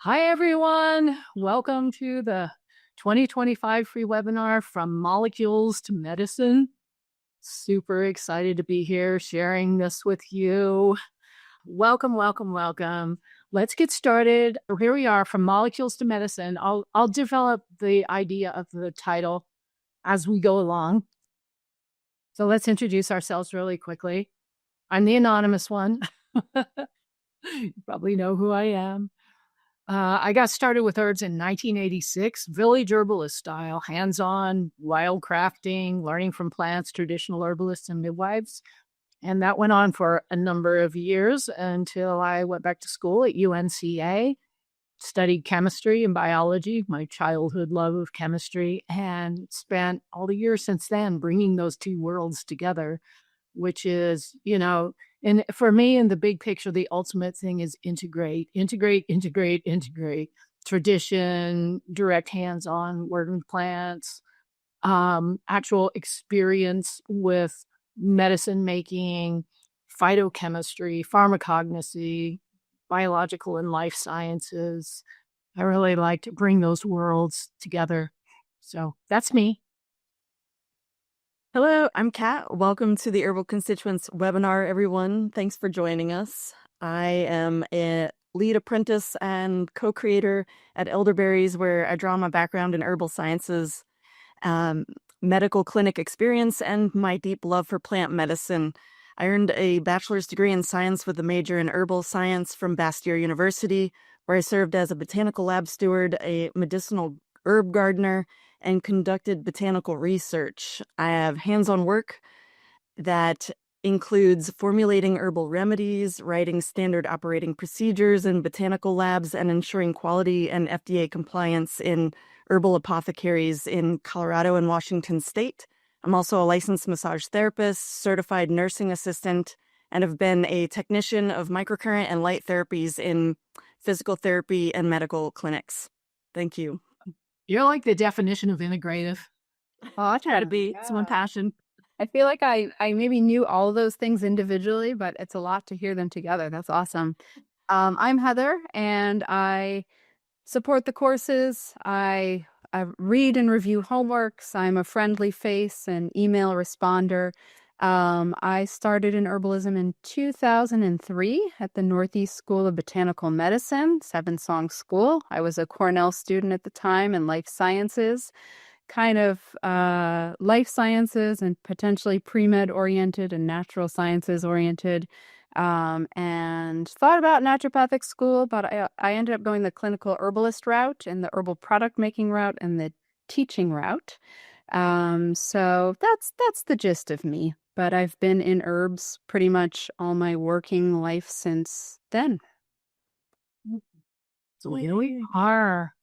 Hi, everyone. Welcome to the 2025 free webinar from Molecules to Medicine. Super excited to be here sharing this with you. Welcome, welcome, welcome. Let's get started. Here we are from Molecules to Medicine. I'll develop the idea of the title as we go along. So let's introduce ourselves really quickly. I'm the anonymous one. You probably know who I am. I got started with herbs in 1986, village herbalist style, hands-on, wild crafting, learning from plants, traditional herbalists and midwives. And that went on for a number of years until I went back to school at UNCA, studied chemistry and biology, my childhood love of chemistry, and spent all the years since then bringing those two worlds together, which is, and for me in the big picture, the ultimate thing is integrate tradition, direct hands-on working with plants, actual experience with medicine making, phytochemistry, pharmacognosy, biological and life sciences. I really like to bring those worlds together. So that's me. Hello, I'm Kat. Welcome to the Herbal Constituents webinar, everyone. Thanks for joining us. I am a lead apprentice and co-creator at Elderberries, where I draw on my background in herbal sciences, medical clinic experience, and my deep love for plant medicine. I earned a bachelor's degree in science with a major in herbal science from Bastyr University, where I served as a botanical lab steward, a medicinal herb gardener, and conducted botanical research. I have hands-on work that includes formulating herbal remedies, writing standard operating procedures in botanical labs, and ensuring quality and FDA compliance in herbal apothecaries in Colorado and Washington State. I'm also a licensed massage therapist, certified nursing assistant, and have been a technician of microcurrent and light therapies in physical therapy and medical clinics. Thank you. You're like the definition of integrative. Oh, I try to be. It's my passion. I feel like I maybe knew all of those things individually, but it's a lot to hear them together. That's awesome. I'm Heather, and I support the courses. I read and review homeworks. I'm a friendly face and email responder. I started in herbalism in 2003 at the Northeast School of Botanical Medicine, Seven Song School. I was a Cornell student at the time in life sciences, kind of life sciences and potentially pre-med oriented and natural sciences oriented, and thought about naturopathic school, but I ended up going the clinical herbalist route and the herbal product making route and the teaching route. So that's the gist of me, but I've been in herbs pretty much all my working life since then. So here we are.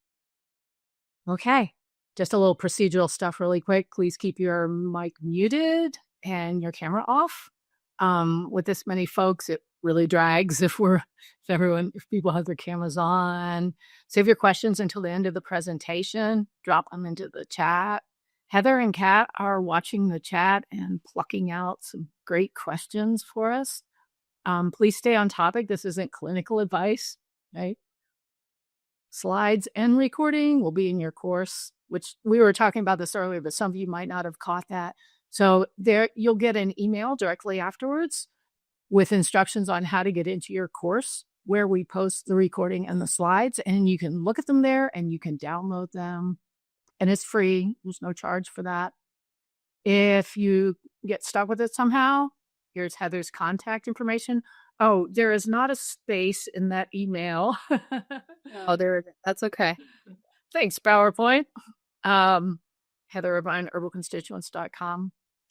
Okay. Just a little procedural stuff really quick. Please keep your mic muted and your camera off. With this many folks, it really drags if people have their cameras on. Save your questions until the end of the presentation. Drop them into the chat. Heather and Kat are watching the chat and plucking out some great questions for us. Please stay on topic. This isn't clinical advice, right? Slides and recording will be in your course, which we were talking about this earlier, but some of you might not have caught that. So there, you'll get an email directly afterwards with instructions on how to get into your course, where we post the recording and the slides, and you can look at them there and you can download them. And it's free. There's no charge for that. If you get stuck with it somehow, here's Heather's contact information. Oh, there is not a space in that email. Oh, that's okay. Thanks, PowerPoint. Heather Irvine, herbalconstituents.com.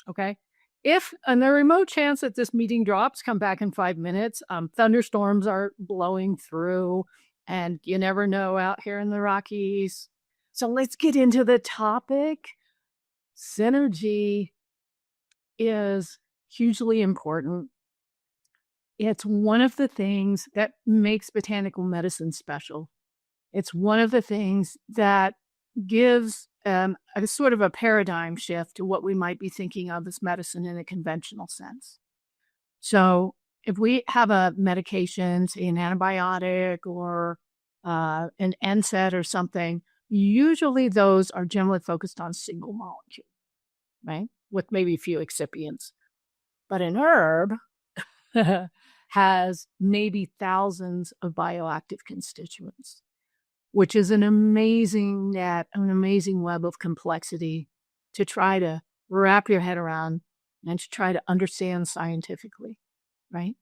Okay. If on the remote chance that this meeting drops, come back in 5 minutes. Thunderstorms are blowing through, and you never know out here in the Rockies. So let's get into the topic. Synergy is hugely important. It's one of the things that makes botanical medicine special. It's one of the things that gives a sort of a paradigm shift to what we might be thinking of as medicine in a conventional sense. So if we have a medication, say an antibiotic or an NSAID or something, usually those are generally focused on single molecule, right? With maybe a few excipients. But an herb has maybe thousands of bioactive constituents, which is an amazing net, an amazing web of complexity to try to wrap your head around and to try to understand scientifically, right?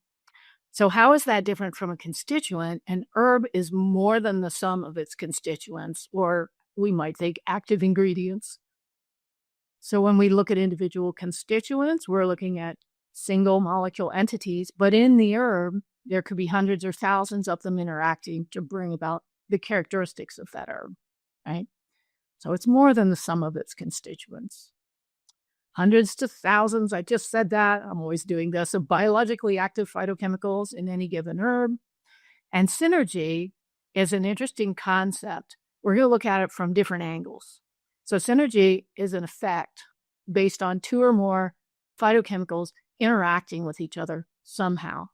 So how is that different from a constituent? An herb is more than the sum of its constituents, or we might think active ingredients. So when we look at individual constituents, we're looking at single molecule entities, but in the herb, there could be hundreds or thousands of them interacting to bring about the characteristics of that herb, right? So it's more than the sum of its constituents. Hundreds to thousands, I just said that, I'm always doing this, of biologically active phytochemicals in any given herb. And synergy is an interesting concept. We're going to look at it from different angles. So synergy is an effect based on two or more phytochemicals interacting with each other somehow,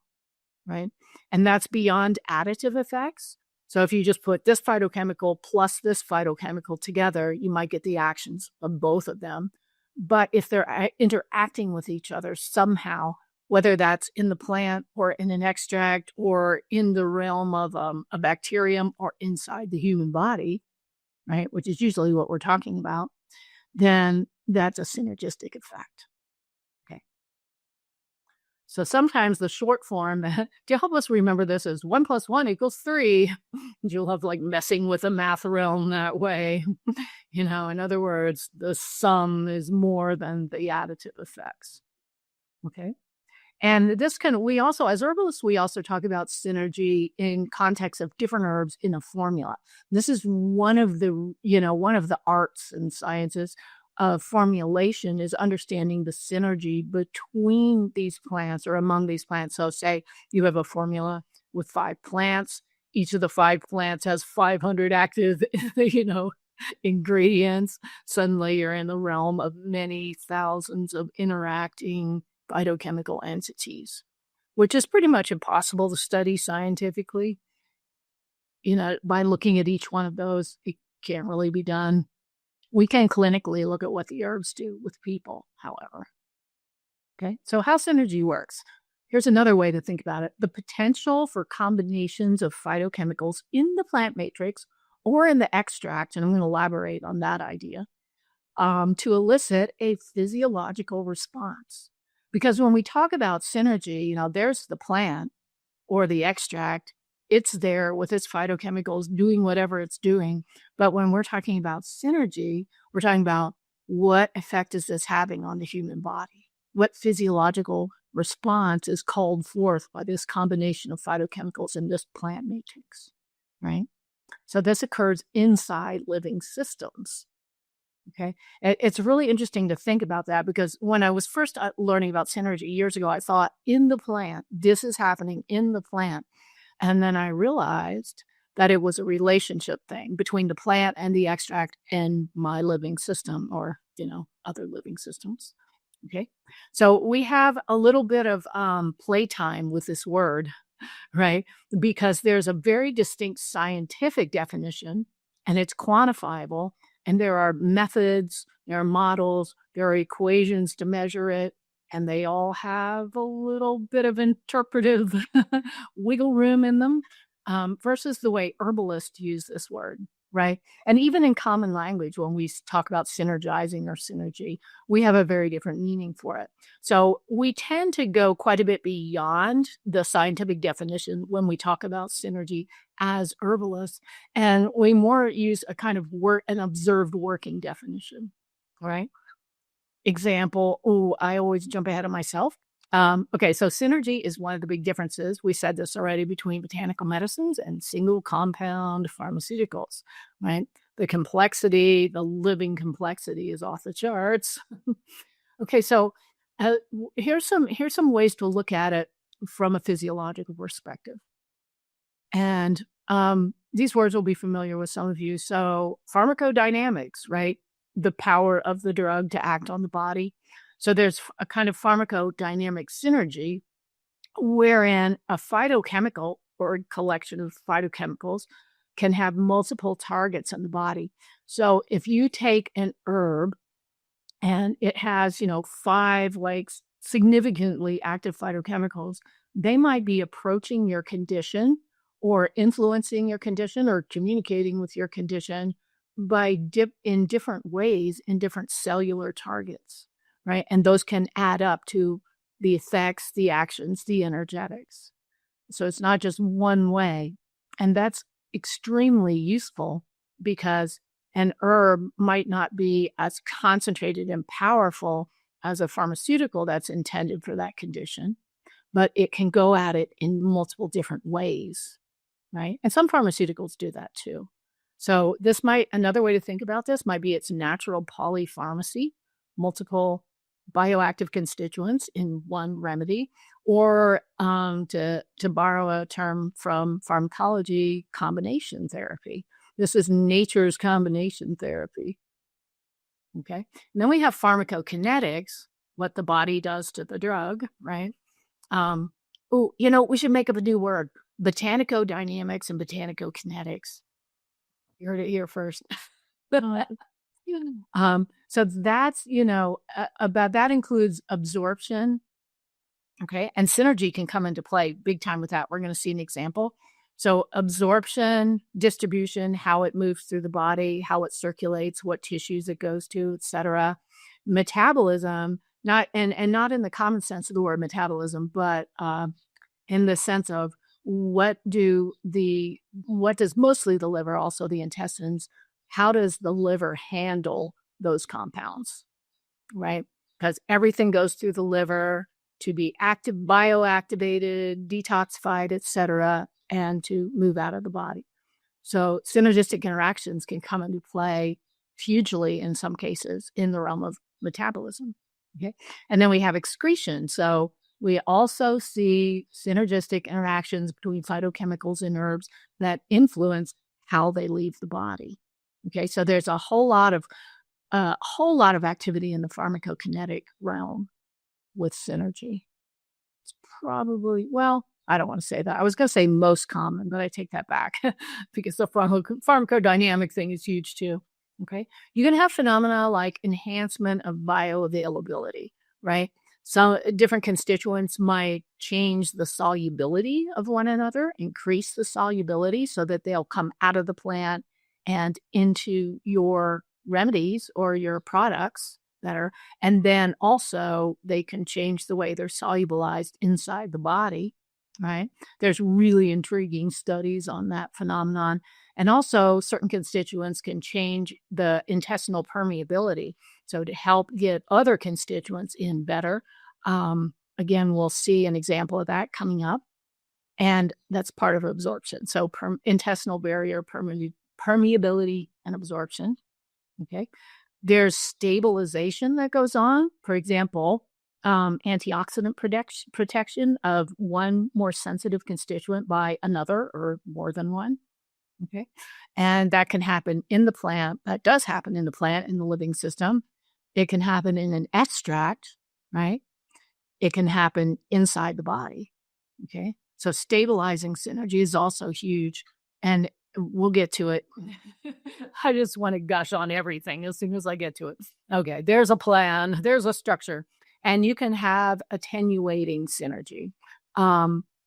right? And that's beyond additive effects. So if you just put this phytochemical plus this phytochemical together, you might get the actions of both of them. But if they're interacting with each other somehow, whether that's in the plant or in an extract or in the realm of a bacterium or inside the human body, right, which is usually what we're talking about, then that's a synergistic effect. Okay. So sometimes the short form, to help us remember this, is 1 + 1 = 3. You'll love like messing with the math realm that way. In other words, the sum is more than the additive effects. Okay. And we also, as herbalists, we also talk about synergy in context of different herbs in a formula. This is one of the arts and sciences of formulation, is understanding the synergy between these plants or among these plants. So say you have a formula with 5 plants. Each of the 5 plants has 500 active, ingredients. Suddenly you're in the realm of many thousands of interacting phytochemical entities, which is pretty much impossible to study scientifically. By looking at each one of those, it can't really be done. We can clinically look at what the herbs do with people, however. Okay, so how synergy works. Here's another way to think about it. The potential for combinations of phytochemicals in the plant matrix or in the extract, and I'm going to elaborate on that idea, to elicit a physiological response. Because when we talk about synergy, there's the plant or the extract. It's there with its phytochemicals doing whatever it's doing. But when we're talking about synergy, we're talking about what effect is this having on the human body? What physiological response is called forth by this combination of phytochemicals in this plant matrix, right? So this occurs inside living systems. Okay. It's really interesting to think about that, because when I was first learning about synergy years ago, I thought in the plant, this is happening in the plant. And then I realized that it was a relationship thing between the plant and the extract and my living system, or, other living systems. Okay. So we have a little bit of playtime with this word, right? Because there's a very distinct scientific definition and it's quantifiable. And there are methods, there are models, there are equations to measure it, and they all have a little bit of interpretive wiggle room in them, versus the way herbalists use this word, right? And even in common language, when we talk about synergizing or synergy, we have a very different meaning for it. So we tend to go quite a bit beyond the scientific definition when we talk about synergy as herbalists, and we more use a kind of an observed working definition, right? Example, I always jump ahead of myself. Okay, so synergy is one of the big differences. We said this already, between botanical medicines and single compound pharmaceuticals, right? The complexity, the living complexity is off the charts. Okay, so here's some ways to look at it from a physiological perspective. And these words will be familiar with some of you. So pharmacodynamics, right? The power of the drug to act on the body. So there's a kind of pharmacodynamic synergy wherein a phytochemical or a collection of phytochemicals can have multiple targets in the body. So if you take an herb and it has, 5 like significantly active phytochemicals, they might be approaching your condition or influencing your condition or communicating with your condition by in different ways in different cellular targets, right? And those can add up to the effects, the actions, the energetics. So it's not just one way. And that's extremely useful because an herb might not be as concentrated and powerful as a pharmaceutical that's intended for that condition, but it can go at it in multiple different ways, right? And some pharmaceuticals do that too. So another way to think about this might be its natural polypharmacy, multiple bioactive constituents in one remedy, or to borrow a term from pharmacology, combination therapy. This is nature's combination therapy. Okay. And then we have pharmacokinetics, what the body does to the drug, right? We should make up a new word, botanicodynamics and botanicokinetics. You heard it here first. So that's, about that includes absorption. Okay. And synergy can come into play big time with that. We're going to see an example. So absorption, distribution, how it moves through the body, how it circulates, what tissues it goes to, et metabolism, not not in the common sense of the word metabolism, but in the sense of what does mostly the liver, also the intestines, how does the liver handle those compounds, right? Because everything goes through the liver to be bioactivated, detoxified, et and to move out of the body. So synergistic interactions can come into play hugely in some cases in the realm of metabolism. Okay. And then we have excretion. So we also see synergistic interactions between phytochemicals and herbs that influence how they leave the body. Okay. So there's a whole lot of activity in the pharmacokinetic realm with synergy. It's probably, I don't want to say that. I was going to say most common, but I take that back because the pharmacodynamic thing is huge too. Okay. You can have phenomena like enhancement of bioavailability, right? Some different constituents might change the solubility of one another, increase the solubility so that they'll come out of the plant and into your remedies or your products better. And then also they can change the way they're solubilized inside the body, right? There's really intriguing studies on that phenomenon. And also certain constituents can change the intestinal permeability. So to help get other constituents in better. Again, we'll see an example of that coming up. And that's part of absorption. So intestinal barrier permeability and absorption. Okay. There's stabilization that goes on. For example, antioxidant protection of one more sensitive constituent by another or more than one. Okay. And that can happen in the plant. That does happen in the plant, in the living system. It can happen in an extract, right? It can happen inside the body. Okay. So stabilizing synergy is also huge. And we'll get to it. I just want to gush on everything as soon as I get to it. Okay, there's a plan, there's a structure, and you can have attenuating synergy,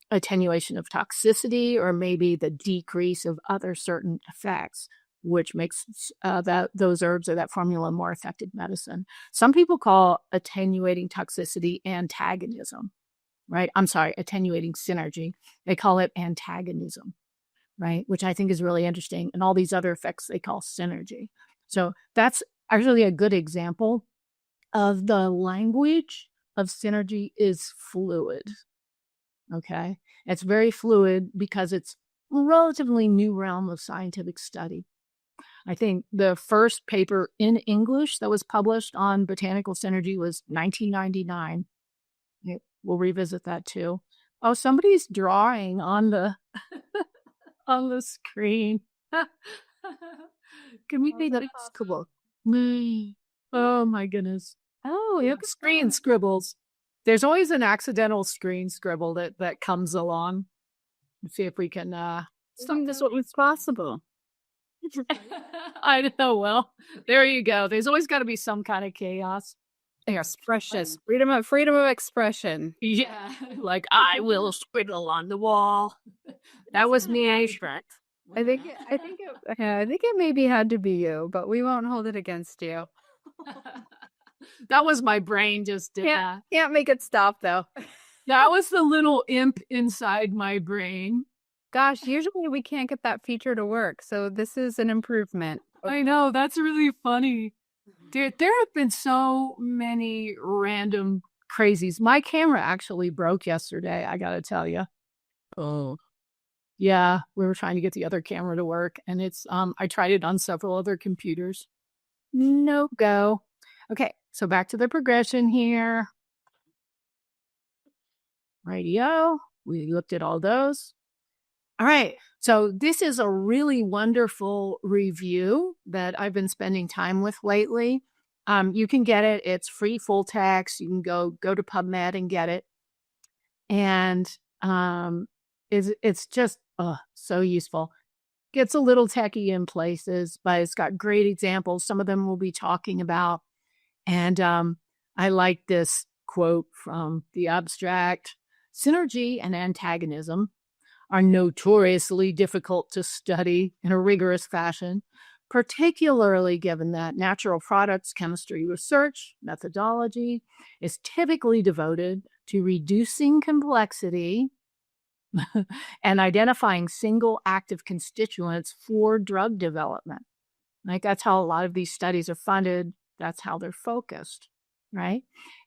attenuation of toxicity, or maybe the decrease of other certain effects, which makes those herbs or that formula more effective medicine. Some people call attenuating toxicity antagonism, right? I'm sorry, attenuating synergy. They call it antagonism. Right, which I think is really interesting. And all these other effects they call synergy. So that's actually a good example of the language of synergy is fluid. Okay, it's very fluid because it's a relatively new realm of scientific study. I think the first paper in English that was published on botanical synergy was 1999. We'll revisit that too. Oh, somebody's drawing on the on the screen. Can we see that? Scribble. Oh my goodness. Oh, yeah, screen scribbles. There's always an accidental screen scribble that comes along. Let's see if we can Some this what was possible. I know. Well, there you go. There's always got to be some kind of chaos. Yes, precious. Freedom of expression. Yeah, like I will scribble on the wall. That was me, Shrek. I think it maybe had to be you, but we won't hold it against you. That was my brain just did that. Can't make it stop though. That was the little imp inside my brain. Gosh, usually we can't get that feature to work, so this is an improvement. I know, that's really funny. Dude, there have been so many random crazies. My camera actually broke yesterday, I gotta tell you. Oh. Yeah, we were trying to get the other camera to work, and it's I tried it on several other computers. No go. Okay, so back to the progression here. Radio, we looked at all those. All right, so this is a really wonderful review that I've been spending time with lately. You can get it. It's free full text. You can go to PubMed and get it. And it's just so useful. Gets a little techie in places, but it's got great examples. Some of them we'll be talking about. And I like this quote from the abstract. Synergy and antagonism are notoriously difficult to study in a rigorous fashion, particularly given that natural products chemistry research methodology is typically devoted to reducing complexity and identifying single active constituents for drug development. Like that's how a lot of these studies are funded. That's how they're focused, right?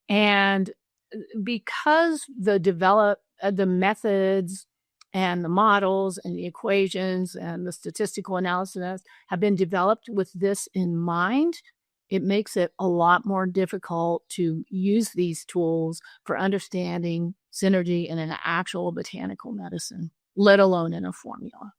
And because the methods and the models and the equations and the statistical analysis have been developed with this in mind, it makes it a lot more difficult to use these tools for understanding synergy in an actual botanical medicine, let alone in a formula.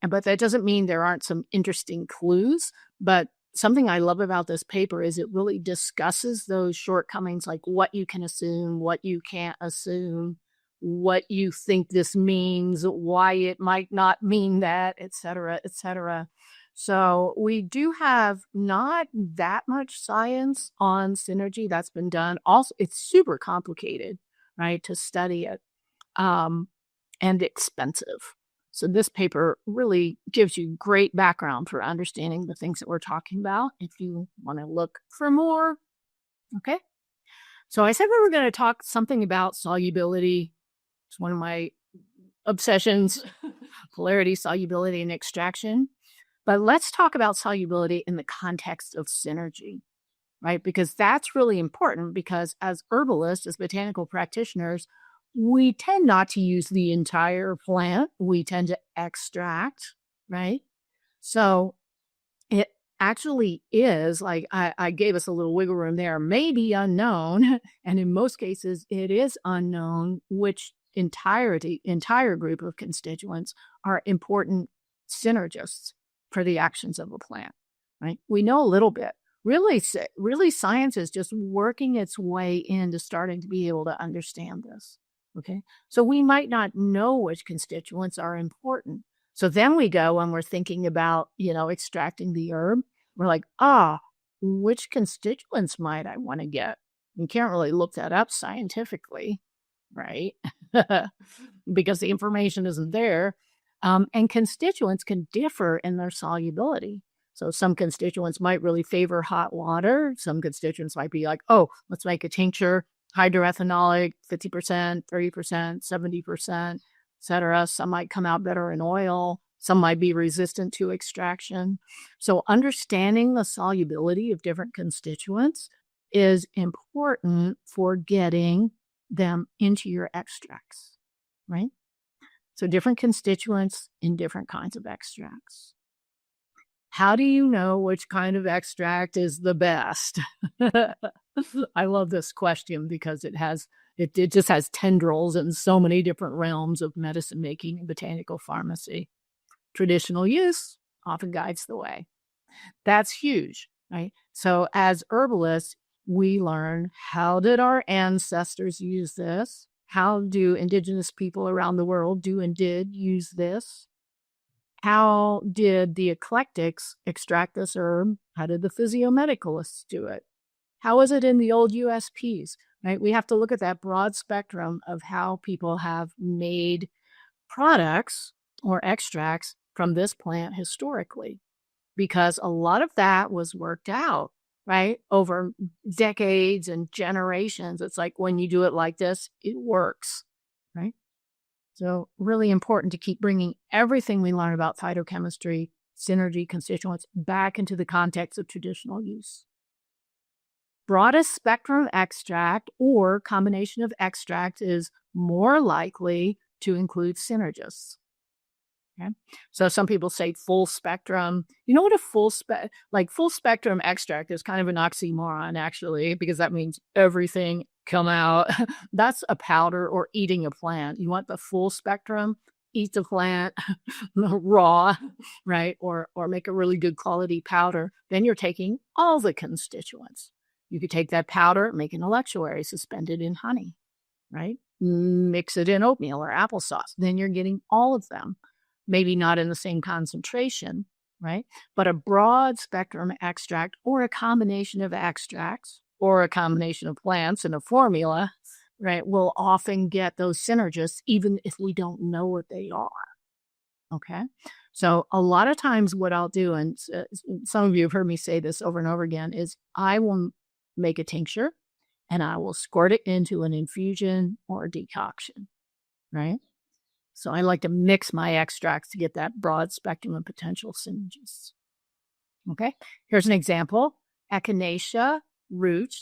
But that doesn't mean there aren't some interesting clues. But something I love about this paper is it really discusses those shortcomings, like what you can assume, what you can't assume, what you think this means, why it might not mean that, et cetera, et cetera. So we do have not that much science on synergy that's been done. Also, it's super complicated, right, to study it, and expensive. So this paper really gives you great background for understanding the things that we're talking about if you want to look for more. Okay. So I said we were going to talk something about solubility. It's one of my obsessions, polarity, solubility, and extraction. But let's talk about solubility in the context of synergy, right? Because that's really important because as herbalists, as botanical practitioners, we tend not to use the entire plant. We tend to extract, right? So it actually is like I gave us a little wiggle room there, maybe unknown. And in most cases, it is unknown which entire group of constituents are important synergists for the actions of a plant, right? We know a little bit. Really, science is just working its way into starting to be able to understand this. Okay, so we might not know which constituents are important. So then we go when we're thinking about, extracting the herb, we're like, which constituents might I want to get? You can't really look that up scientifically, right? Because the information isn't there. And constituents can differ in their solubility. So some constituents might really favor hot water. Some constituents might be like, let's make a tincture, hydroethanolic, 50%, 30%, 70%, et cetera. Some might come out better in oil. Some might be resistant to extraction. So understanding the solubility of different constituents is important for getting them into your extracts, right? So different constituents in different kinds of extracts. How do you know which kind of extract is the best? I love this question because it just has tendrils in so many different realms of medicine making and botanical pharmacy. Traditional use often guides the way. That's huge, right? So as herbalists, we learn, how did our ancestors use this? How do indigenous people around the world do and did use this? How did the eclectics extract this herb? How did the physiomedicalists do it? How is it in the old USPs, right? We have to look at that broad spectrum of how people have made products or extracts from this plant historically, because a lot of that was worked out, right, over decades and generations. It's like when you do it like this, it works, right? So really important to keep bringing everything we learn about phytochemistry, synergy, constituents back into the context of traditional use. Broadest spectrum extract or combination of extract is more likely to include synergists. Okay. So some people say full spectrum. You know what a full spectrum extract is kind of an oxymoron, actually, because that means everything come out. That's a powder or eating a plant. You want the full spectrum, eat the plant raw, right? Or make a really good quality powder. Then you're taking all the constituents. You could take that powder, make an electuary, suspend it in honey, right? Mix it in oatmeal or applesauce. Then you're getting all of them. Maybe not in the same concentration, right? But a broad spectrum extract or a combination of extracts or a combination of plants in a formula, right, will often get those synergists even if we don't know what they are. Okay. So a lot of times what I'll do, and some of you have heard me say this over and over again, is I will make a tincture and I will squirt it into an infusion or a decoction, right? So I like to mix my extracts to get that broad spectrum of potential synergies. Okay, here's an example. Echinacea root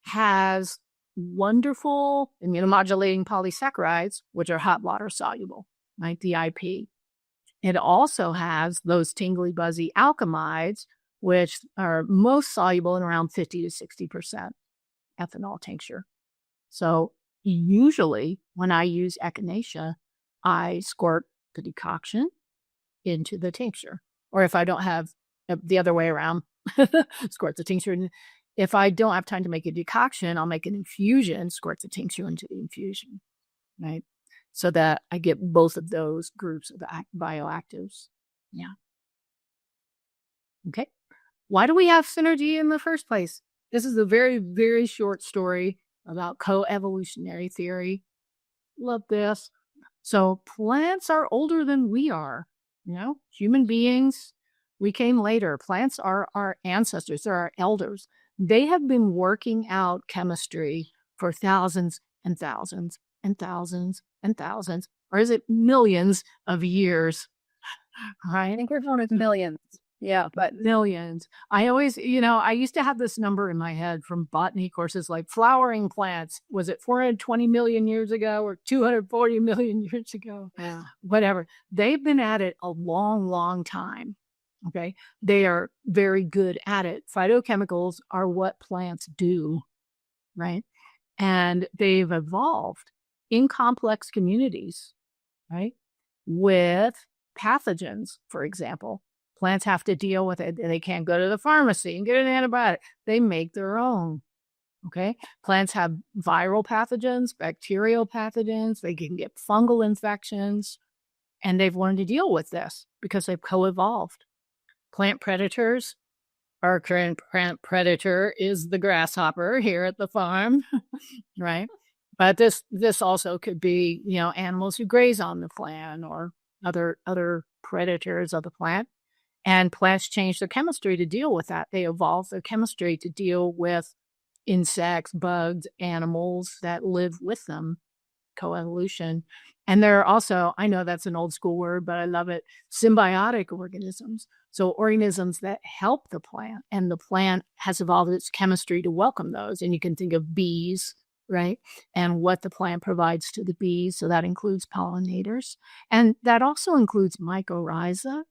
has wonderful immunomodulating polysaccharides, which are hot water soluble, right? The IP. It also has those tingly, buzzy alkamides, which are most soluble in around 50 to 60% ethanol tincture. So usually when I use echinacea, I squirt the decoction into the tincture. Or if I don't have the other way around, squirt the tincture. If I don't have time to make a decoction, I'll make an infusion, squirt the tincture into the infusion, right? So that I get both of those groups of bioactives. Yeah. Okay. Why do we have synergy in the first place? This is a very, very short story about coevolutionary theory. Love this. So plants are older than we are, human beings. We came later. Plants are our ancestors. They're our elders. They have been working out chemistry for thousands and thousands and thousands and thousands, or is it millions of years? Right? I think we're going with millions. Yeah, but millions. I always, I used to have this number in my head from botany courses, like flowering plants. Was it 420 million years ago or 240 million years ago? Yeah. Whatever. They've been at it a long, long time. Okay. They are very good at it. Phytochemicals are what plants do, right? And they've evolved in complex communities, right? With pathogens, for example. Plants have to deal with it. They can't go to the pharmacy and get an antibiotic. They make their own. Okay. Plants have viral pathogens, bacterial pathogens. They can get fungal infections. And they've learned to deal with this because they've co-evolved. Plant predators. Our current plant predator is the grasshopper here at the farm, right? But this also could be, animals who graze on the plant or other predators of the plant. And plants change their chemistry to deal with that. They evolve their chemistry to deal with insects, bugs, animals that live with them, coevolution. And there are also, I know that's an old school word, but I love it, symbiotic organisms. So organisms that help the plant, and the plant has evolved its chemistry to welcome those. And you can think of bees, right? And what the plant provides to the bees. So that includes pollinators. And that also includes mycorrhiza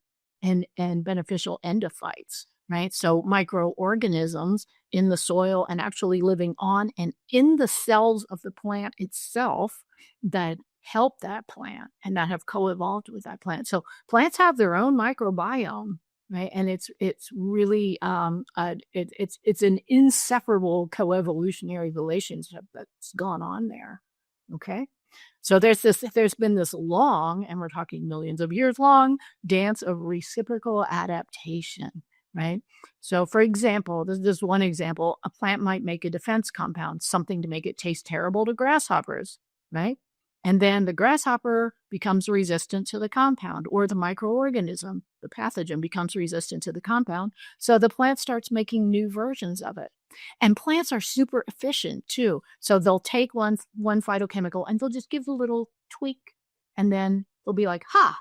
and beneficial endophytes, right? So microorganisms in the soil and actually living on and in the cells of the plant itself that help that plant and that have co-evolved with that plant. So plants have their own microbiome, right? And it's really it's an inseparable coevolutionary relationship that's gone on there. Okay. So there's been this long, and we're talking millions of years long, dance of reciprocal adaptation, right? So for example, this is one example, a plant might make a defense compound, something to make it taste terrible to grasshoppers, right? And then the grasshopper becomes resistant to the compound, or the microorganism, the pathogen becomes resistant to the compound. So the plant starts making new versions of it. And plants are super efficient too. So they'll take one phytochemical and they'll just give a little tweak. And then they'll be like, ha,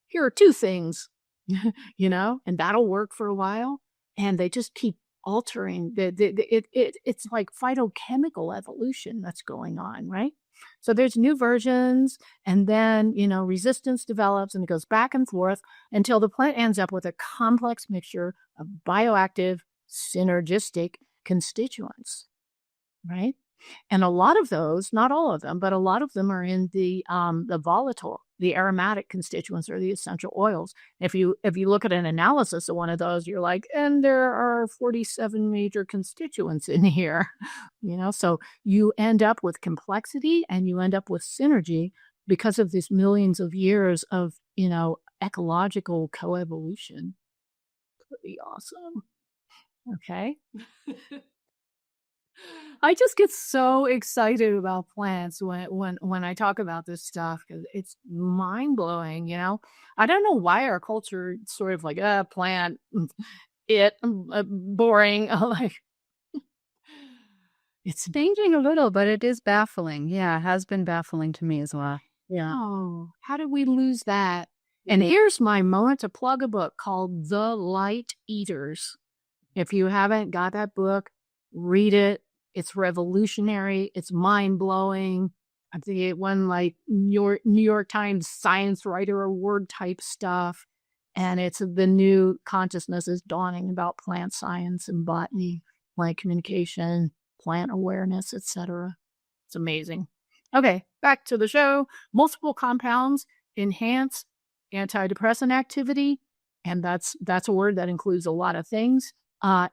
here are two things, and that'll work for a while. And they just keep altering it's like phytochemical evolution that's going on, right? So there's new versions, and then, resistance develops, and it goes back and forth until the plant ends up with a complex mixture of bioactive, synergistic constituents, right? And a lot of those, not all of them, but a lot of them are in the volatile, the aromatic constituents, or the essential oils. If you look at an analysis of one of those, you're like, and there are 47 major constituents in here, So you end up with complexity, and you end up with synergy because of these millions of years of ecological coevolution. Pretty awesome. Okay. I just get so excited about plants when I talk about this stuff, because it's mind blowing. I don't know why our culture sort of like plant, boring. Like It's changing a little, but it is baffling. Yeah, it has been baffling to me as well. Yeah. Oh, how did we lose that? And here's my moment to plug a book called The Light Eaters. If you haven't got that book, read it. It's revolutionary. It's mind-blowing. I think it won like New York Times Science Writer Award type stuff. And it's the new consciousness is dawning about plant science and botany, plant communication, plant awareness, etc. It's amazing. Okay, back to the show. Multiple compounds enhance antidepressant activity, and that's a word that includes a lot of things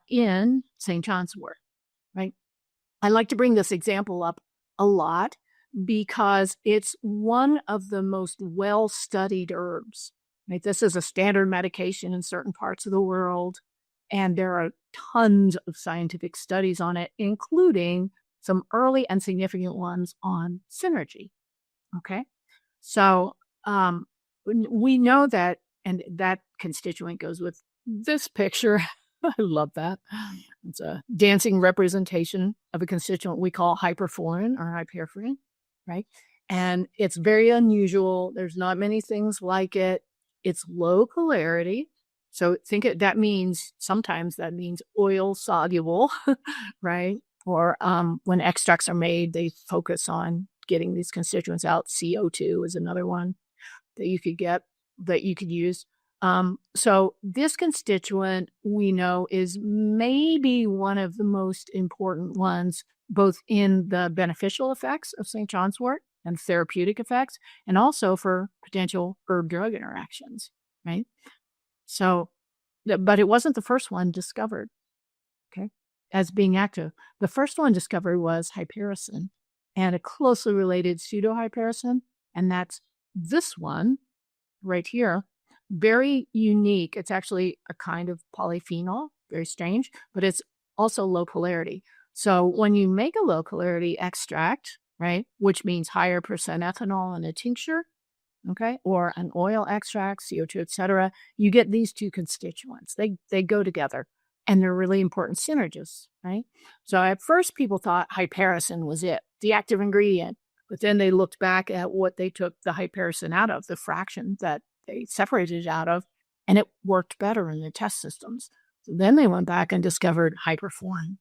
in St. John's wort, right? I like to bring this example up a lot because it's one of the most well-studied herbs. Right? This is a standard medication in certain parts of the world, and there are tons of scientific studies on it, including some early and significant ones on synergy. Okay, so we know that, and that constituent goes with this picture. I love that. It's a dancing representation of a constituent we call hyperforin or hyperforin, right? And it's very unusual. There's not many things like it. It's low polarity. So sometimes that means oil soluble, right? Or when extracts are made, they focus on getting these constituents out. CO2 is another one that you could use. So this constituent we know is maybe one of the most important ones, both in the beneficial effects of St. John's wort and therapeutic effects, and also for potential herb-drug interactions, right? So, but it wasn't the first one discovered, okay, as being active. The first one discovered was hypericin, and a closely related pseudohypericin, and that's this one right here. Very unique. It's actually a kind of polyphenol, very strange, but it's also low polarity. So when you make a low polarity extract, right, which means higher percent ethanol in a tincture, okay, or an oil extract, CO2, etc., you get these two constituents. They go together, and they're really important synergists, right? So at first people thought hypericin was it, the active ingredient, but then they looked back at what they took the hypericin out of, the fraction that they separated it out of, and it worked better in the test systems. So then they went back and discovered hyperforin,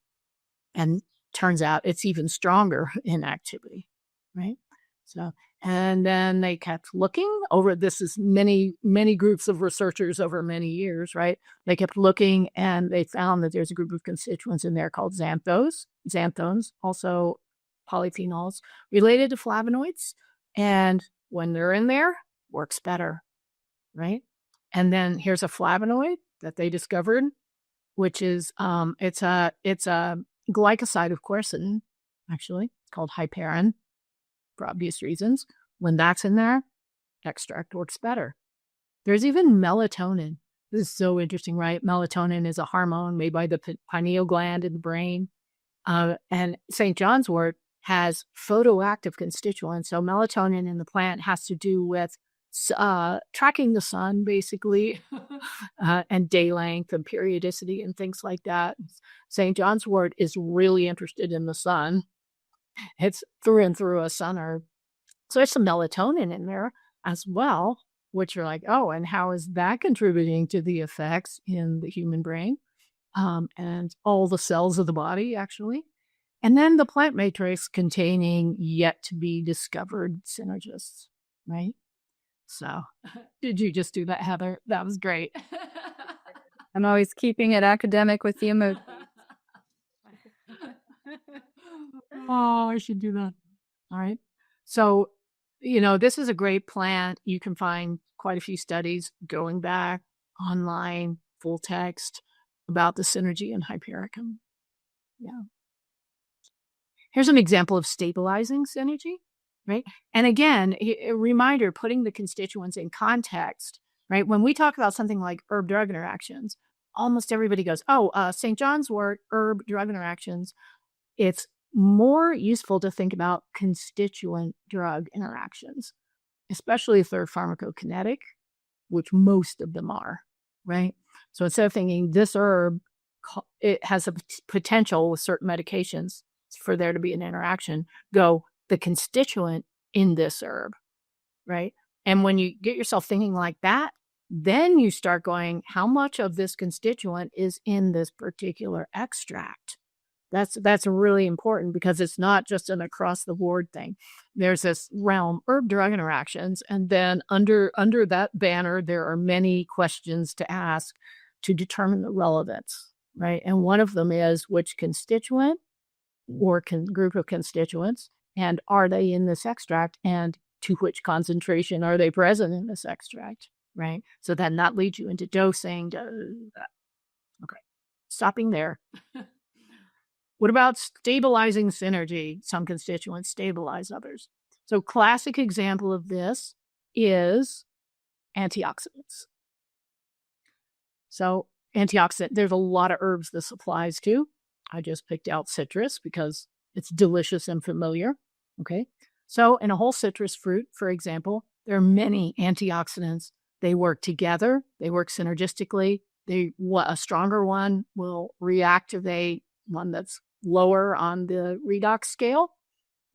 and turns out it's even stronger in activity, right? So, and then they kept looking over, this is many, many groups of researchers over many years, right? They kept looking, and they found that there's a group of constituents in there called xanthones, also polyphenols related to flavonoids. And when they're in there, works better, right? And then here's a flavonoid that they discovered, which is it's a glycoside of quercetin, actually. It's called hyperin. for obvious reasons. When that's in there, extract works better. There's even melatonin. This is so interesting, right? Melatonin is a hormone made by the pineal gland in the brain. And St. John's wort has photoactive constituents. So melatonin in the plant has to do with tracking the sun, basically, and day length and periodicity and things like that. St. John's wort is really interested in the sun. It's through and through a sun herb. So there's some melatonin in there as well, which you're like, oh, and how is that contributing to the effects in the human brain and all the cells of the body, actually? And then the plant matrix containing yet to be discovered synergists, right? So did you just do that, Heather? That was great. I'm always keeping it academic with the emoji. Oh, I should do that. All right. So, this is a great plant. You can find quite a few studies going back online, full text about the synergy in Hypericum. Yeah. Here's an example of stabilizing synergy, right? And again, a reminder, putting the constituents in context, right? When we talk about something like herb-drug interactions, almost everybody goes, St. John's wort, herb-drug interactions. It's more useful to think about constituent drug interactions, especially if they're pharmacokinetic, which most of them are, right? So instead of thinking this herb, it has a potential with certain medications for there to be an interaction, go the constituent in this herb, right? And when you get yourself thinking like that, then you start going, how much of this constituent is in this particular extract? That's really important because it's not just an across the board thing. There's this realm, herb-drug interactions, and then under that banner, there are many questions to ask to determine the relevance, right? And one of them is which constituent or group of constituents, and are they in this extract, and to which concentration are they present in this extract, right? So then that leads you into dosing. Okay, stopping there. What about stabilizing synergy? Some constituents stabilize others. So classic example of this is antioxidants. So antioxidant, there's a lot of herbs this applies to. I just picked out citrus because it's delicious and familiar. Okay. So in a whole citrus fruit, for example, there are many antioxidants. They work together. They work synergistically. A stronger one will reactivate one that's lower on the redox scale.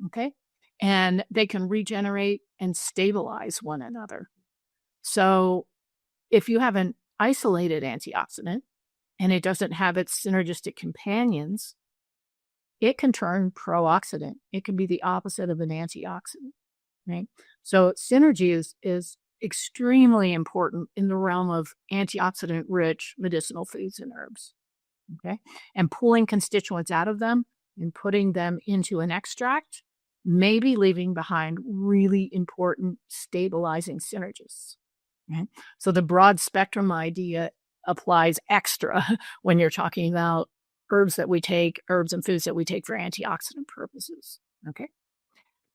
Okay. And they can regenerate and stabilize one another. So if you have an isolated antioxidant and it doesn't have its synergistic companions, it can turn pro-oxidant. It can be the opposite of an antioxidant, right? So synergy is extremely important in the realm of antioxidant-rich medicinal foods and herbs, okay? And pulling constituents out of them and putting them into an extract, maybe leaving behind really important stabilizing synergists, right? So the broad spectrum idea applies extra when you're talking about herbs and foods that we take for antioxidant purposes, okay?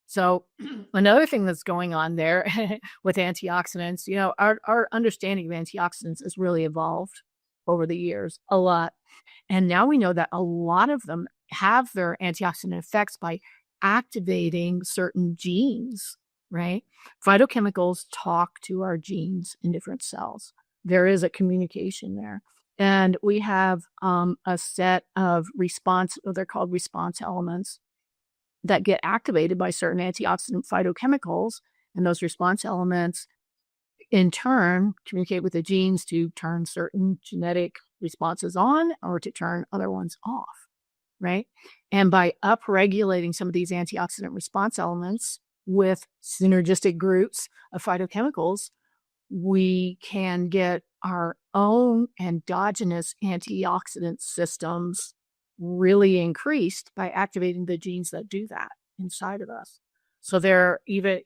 So another thing that's going on there with antioxidants, our understanding of antioxidants has really evolved over the years a lot. And now we know that a lot of them have their antioxidant effects by activating certain genes, right? Phytochemicals talk to our genes in different cells. There is a communication there. And we have a set of they're called response elements that get activated by certain antioxidant phytochemicals. And those response elements, in turn, communicate with the genes to turn certain genetic responses on or to turn other ones off, right? And by upregulating some of these antioxidant response elements with synergistic groups of phytochemicals, we can get our own endogenous antioxidant systems really increased by activating the genes that do that inside of us. So there are even,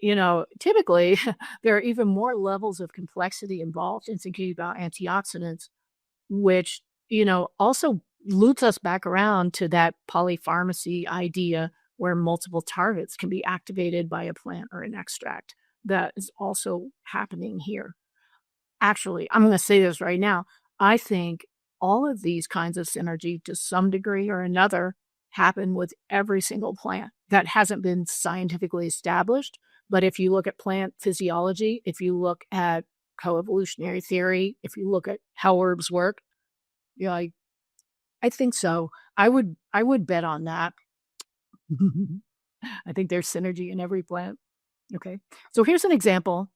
typically there are even more levels of complexity involved in thinking about antioxidants, which, also loops us back around to that polypharmacy idea where multiple targets can be activated by a plant or an extract. That is also happening here. Actually, I'm going to say this right now. I think all of these kinds of synergy, to some degree or another, happen with every single plant. That hasn't been scientifically established. But if you look at plant physiology, if you look at coevolutionary theory, if you look at how herbs work, yeah, I think so. I would bet on that. I think there's synergy in every plant. Okay. So here's an example.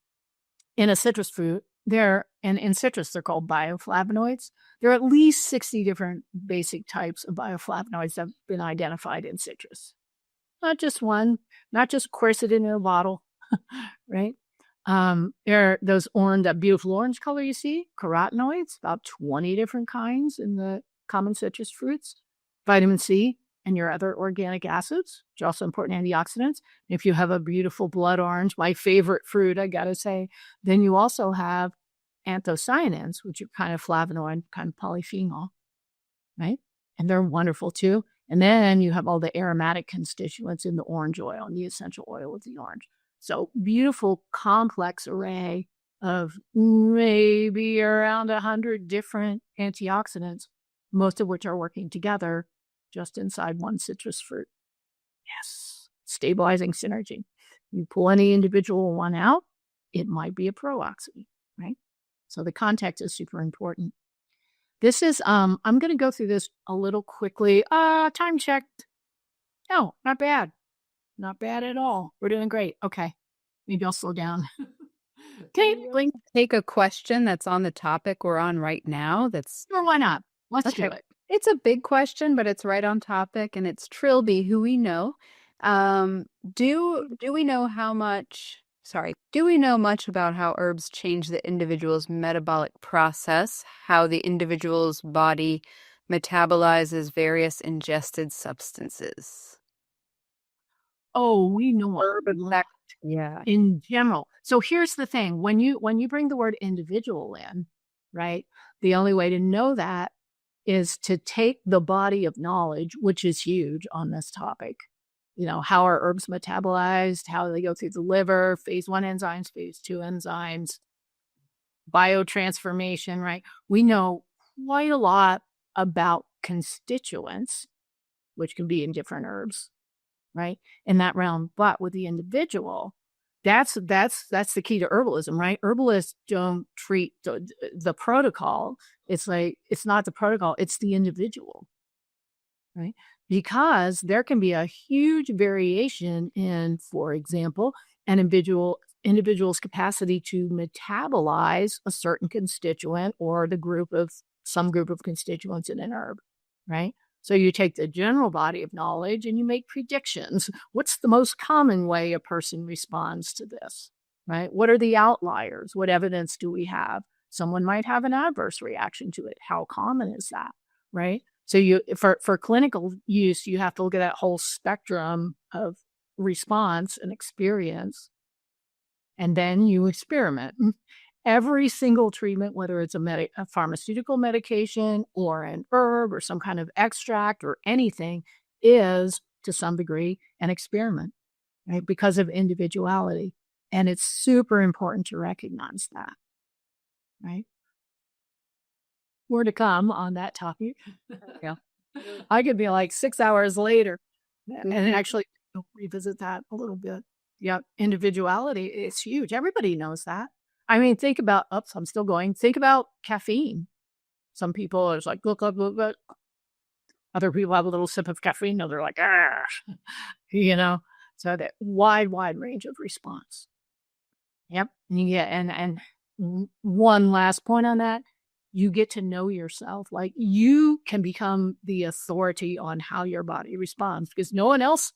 In a citrus fruit, in citrus, they're called bioflavonoids. There are at least 60 different basic types of bioflavonoids that have been identified in citrus. Not just one, not just quercetin in a bottle, right? There are that beautiful orange color you see, carotenoids, about 20 different kinds in the common citrus fruits, vitamin C, and your other organic acids, which are also important antioxidants. If you have a beautiful blood orange, my favorite fruit, I gotta say, then you also have anthocyanins, which are kind of flavonoid, kind of polyphenol, right? And they're wonderful too. And then you have all the aromatic constituents in the orange oil and the essential oil of the orange. So beautiful, complex array of maybe around 100 different antioxidants, most of which are working together just inside one citrus fruit. Yes, stabilizing synergy. You pull any individual one out, it might be a pro-oxidant, right? So the context is super important. This is, I'm going to go through this a little quickly. Time checked. No, not bad. Not bad at all. We're doing great. Okay. Maybe I'll slow down. Okay. Blink. Take a question that's on the topic we're on right now. Sure, why not? Let's do Okay. it. It's a big question, but it's right on topic, and it's Trilby, who we know. Do we know do we know much about how herbs change the individual's metabolic process, how the individual's body metabolizes various ingested substances? Oh, we know a Herb lot effect. Yeah. in general. So here's the thing. When you bring the word individual in, right? The only way to know that is to take the body of knowledge, which is huge on this topic. You know, how are herbs metabolized, how they go through the liver, phase 1 enzymes, phase 2 enzymes, biotransformation, right? We know quite a lot about constituents, which can be in different herbs, right? In that realm. But with the individual, that's the key to herbalism, right? Herbalists don't treat the protocol. It's like, it's not the protocol, it's the individual, right? Because there can be a huge variation in, for example, an individual's capacity to metabolize a certain constituent or some group of constituents in an herb, right? So you take the general body of knowledge and you make predictions. What's the most common way a person responds to this, right? What are the outliers? What evidence do we have? Someone might have an adverse reaction to it. How common is that, right? So for clinical use, you have to look at that whole spectrum of response and experience, and then you experiment. Every single treatment, whether it's a pharmaceutical medication or an herb or some kind of extract or anything, is to some degree an experiment, right? Because of individuality. And it's super important to recognize that, right? More to come on that topic. Yeah. I could be like 6 hours later and actually revisit that a little bit. Yeah, individuality is huge. Everybody knows that. I mean, think about, I'm still going. Think about caffeine. Some people are just like, look. Other people have a little sip of caffeine, and they're like, you know. So that wide range of response. Yep. And one last point on that, you get to know yourself. Like, you can become the authority on how your body responds, because no one else,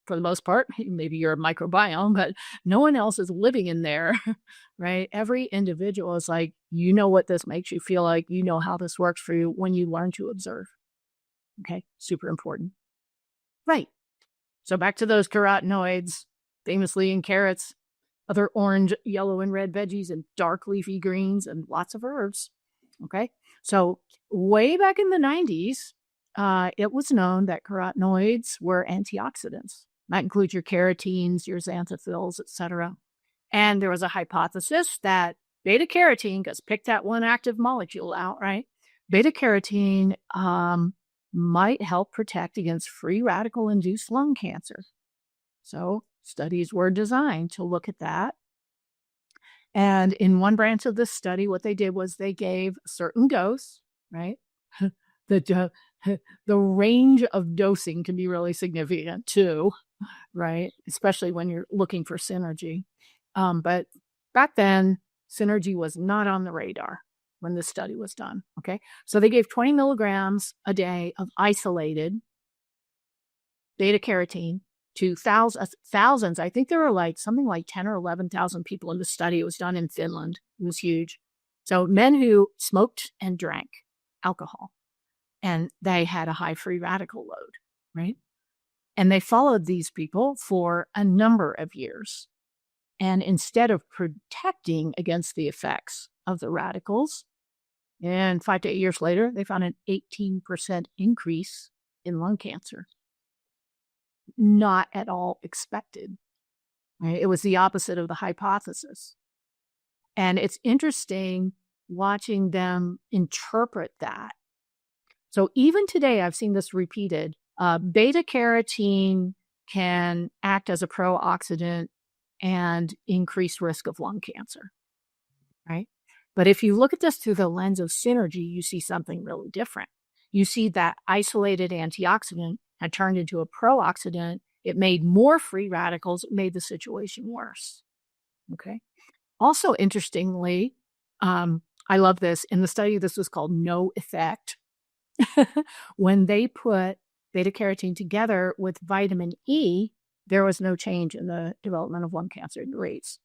for the most part, maybe you're a microbiome, but no one else is living in there, right? Every individual is like, you know what this makes you feel like, you know how this works for you when you learn to observe. Okay, super important. Right. So back to those carotenoids, famously in carrots, other orange, yellow, and red veggies, and dark leafy greens, and lots of herbs. Okay, so way back in the 90s, it was known that carotenoids were antioxidants. That includes your carotenes, your xanthophylls, etc. And there was a hypothesis that beta carotene, because pick that one active molecule out, right? Beta carotene might help protect against free radical induced lung cancer. So studies were designed to look at that. And in one branch of this study, what they did was they gave a certain dose, right? the range of dosing can be really significant too, right? Especially when you're looking for synergy. But back then, synergy was not on the radar when this study was done. Okay. So they gave 20 milligrams a day of isolated beta carotene to thousands. I think there were like something like 10 or 11,000 people in the study. It was done in Finland. It was huge. So men who smoked and drank alcohol, and they had a high free radical load, right? And they followed these people for a number of years. And instead of protecting against the effects of the radicals, and 5 to 8 years later, they found an 18% increase in lung cancer. Not at all expected. Right? It was the opposite of the hypothesis. And it's interesting watching them interpret that. So even today, I've seen this repeated. Beta carotene can act as a pro-oxidant and increase risk of lung cancer, right? But if you look at this through the lens of synergy, you see something really different. You see that isolated antioxidant had turned into a pro-oxidant. It made more free radicals. It made the situation worse. Okay. Also, interestingly, I love this. In the study, this was called no effect. When they put beta carotene together with vitamin E, there was no change in the development of lung cancer rates.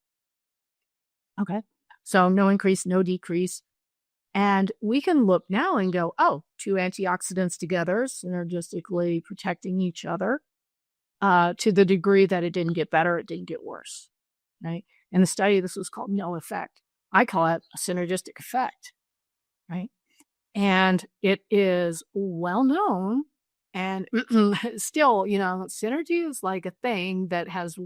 Okay. So no increase, no decrease. And we can look now and go, oh, two antioxidants together, synergistically protecting each other to the degree that it didn't get better, it didn't get worse, right? In the study, this was called no effect. I call it a synergistic effect, right? And it is well known. And still, synergy is like a thing that has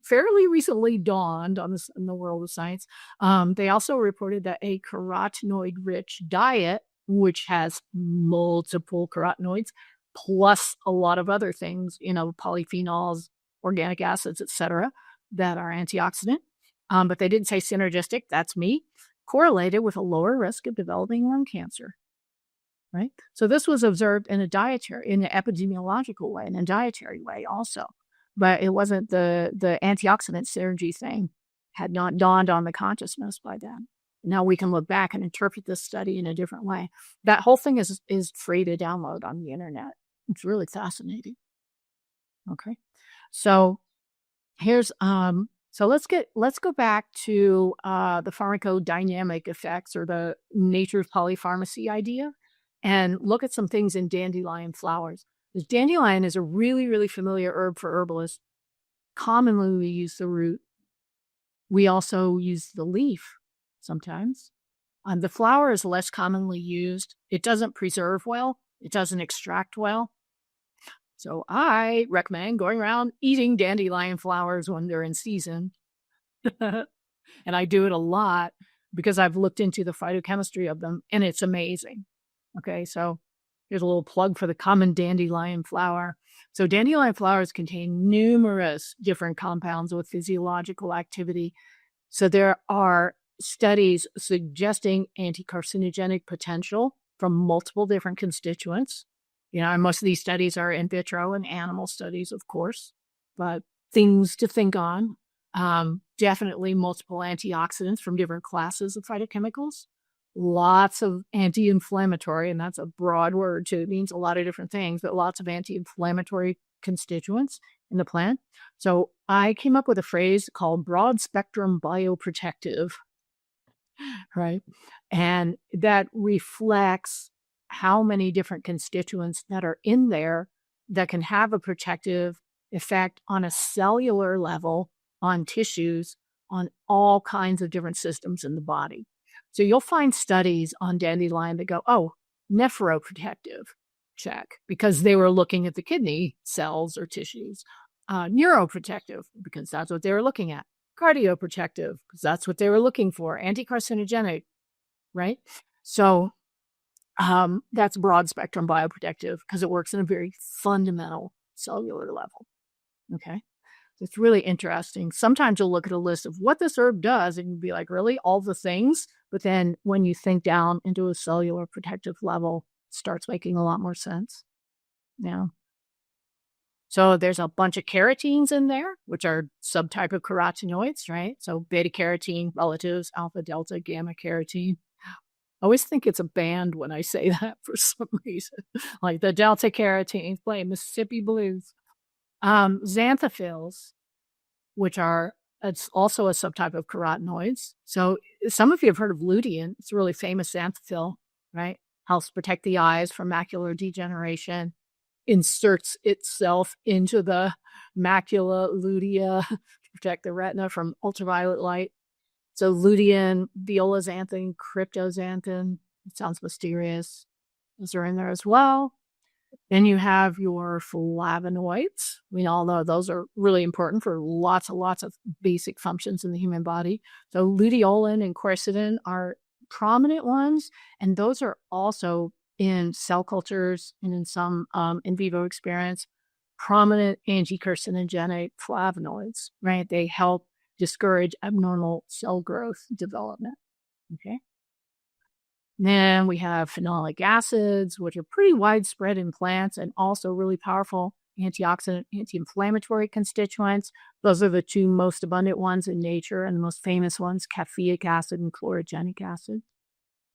fairly recently dawned on this in the world of science. They also reported that a carotenoid-rich diet, which has multiple carotenoids, plus a lot of other things, polyphenols, organic acids, etc., that are antioxidant. But they didn't say synergistic. That's me. Correlated with a lower risk of developing lung cancer. Right? So this was observed in an epidemiological way, in a dietary way also. But it wasn't the antioxidant synergy thing had not dawned on the consciousness by then. Now we can look back and interpret this study in a different way. That whole thing is free to download on the internet. It's really fascinating. Okay. So here's so let's go back to the pharmacodynamic effects or the nature's polypharmacy idea and look at some things in dandelion flowers. This dandelion is a really, really familiar herb for herbalists. Commonly, we use the root. We also use the leaf sometimes. The flower is less commonly used. It doesn't preserve well. It doesn't extract well. So I recommend going around eating dandelion flowers when they're in season. And I do it a lot because I've looked into the phytochemistry of them, and it's amazing. Okay, so here's a little plug for the common dandelion flower. So dandelion flowers contain numerous different compounds with physiological activity. So there are studies suggesting anti-carcinogenic potential from multiple different constituents. And most of these studies are in vitro and animal studies, of course, but things to think on. Definitely multiple antioxidants from different classes of phytochemicals. Lots of anti-inflammatory, and that's a broad word too. It means a lot of different things, but lots of anti-inflammatory constituents in the plant. So I came up with a phrase called broad spectrum bioprotective, right? And that reflects how many different constituents that are in there that can have a protective effect on a cellular level, on tissues, on all kinds of different systems in the body. So you'll find studies on dandelion that go, oh, nephroprotective, check, because they were looking at the kidney cells or tissues. Neuroprotective, because that's what they were looking at. Cardioprotective, because that's what they were looking for. Anti-carcinogenic, right? So that's broad spectrum bioprotective because it works in a very fundamental cellular level. Okay. It's really interesting. Sometimes you'll look at a list of what this herb does and you'll be like, really? All the things? But then when you think down into a cellular protective level, it starts making a lot more sense. Yeah. So there's a bunch of carotenes in there, which are subtype of carotenoids, right? So beta carotene, relatives, alpha, delta, gamma carotene. I always think it's a band when I say that for some reason. Like the delta carotenes play Mississippi Blues. Xanthophylls, which are, it's also a subtype of carotenoids. So some of you have heard of lutein. It's a really famous xanthophyll, right? Helps protect the eyes from macular degeneration, inserts itself into the macula, lutea, to protect the retina from ultraviolet light. So lutein, violaxanthin, cryptoxanthin, it sounds mysterious. Those are in there as well. Then you have your flavonoids. We all know those are really important for lots of basic functions in the human body. So luteolin and quercetin are prominent ones, and those are also in cell cultures and in some in vivo experience, prominent anti-carcinogenic flavonoids, right? They help discourage abnormal cell growth development, okay? Then we have phenolic acids, which are pretty widespread in plants and also really powerful antioxidant, anti-inflammatory constituents. Those are the two most abundant ones in nature, and the most famous ones, caffeic acid and chlorogenic acid.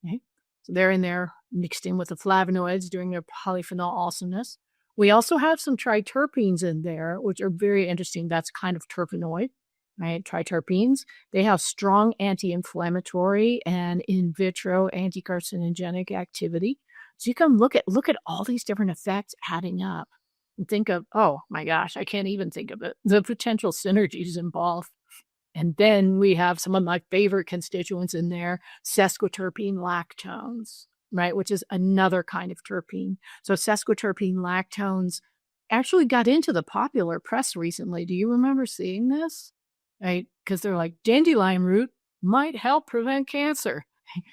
Okay? So they're in there mixed in with the flavonoids during their polyphenol awesomeness. We also have some triterpenes in there, which are very interesting. That's kind of terpenoid, right? Triterpenes. They have strong anti-inflammatory and in vitro anti-carcinogenic activity. So you can look at all these different effects adding up and think of, oh my gosh, I can't even think of it. The potential synergies involved. And then we have some of my favorite constituents in there, sesquiterpene lactones, right? Which is another kind of terpene. So sesquiterpene lactones actually got into the popular press recently. Do you remember seeing this? Right? Because they're like, dandelion root might help prevent cancer.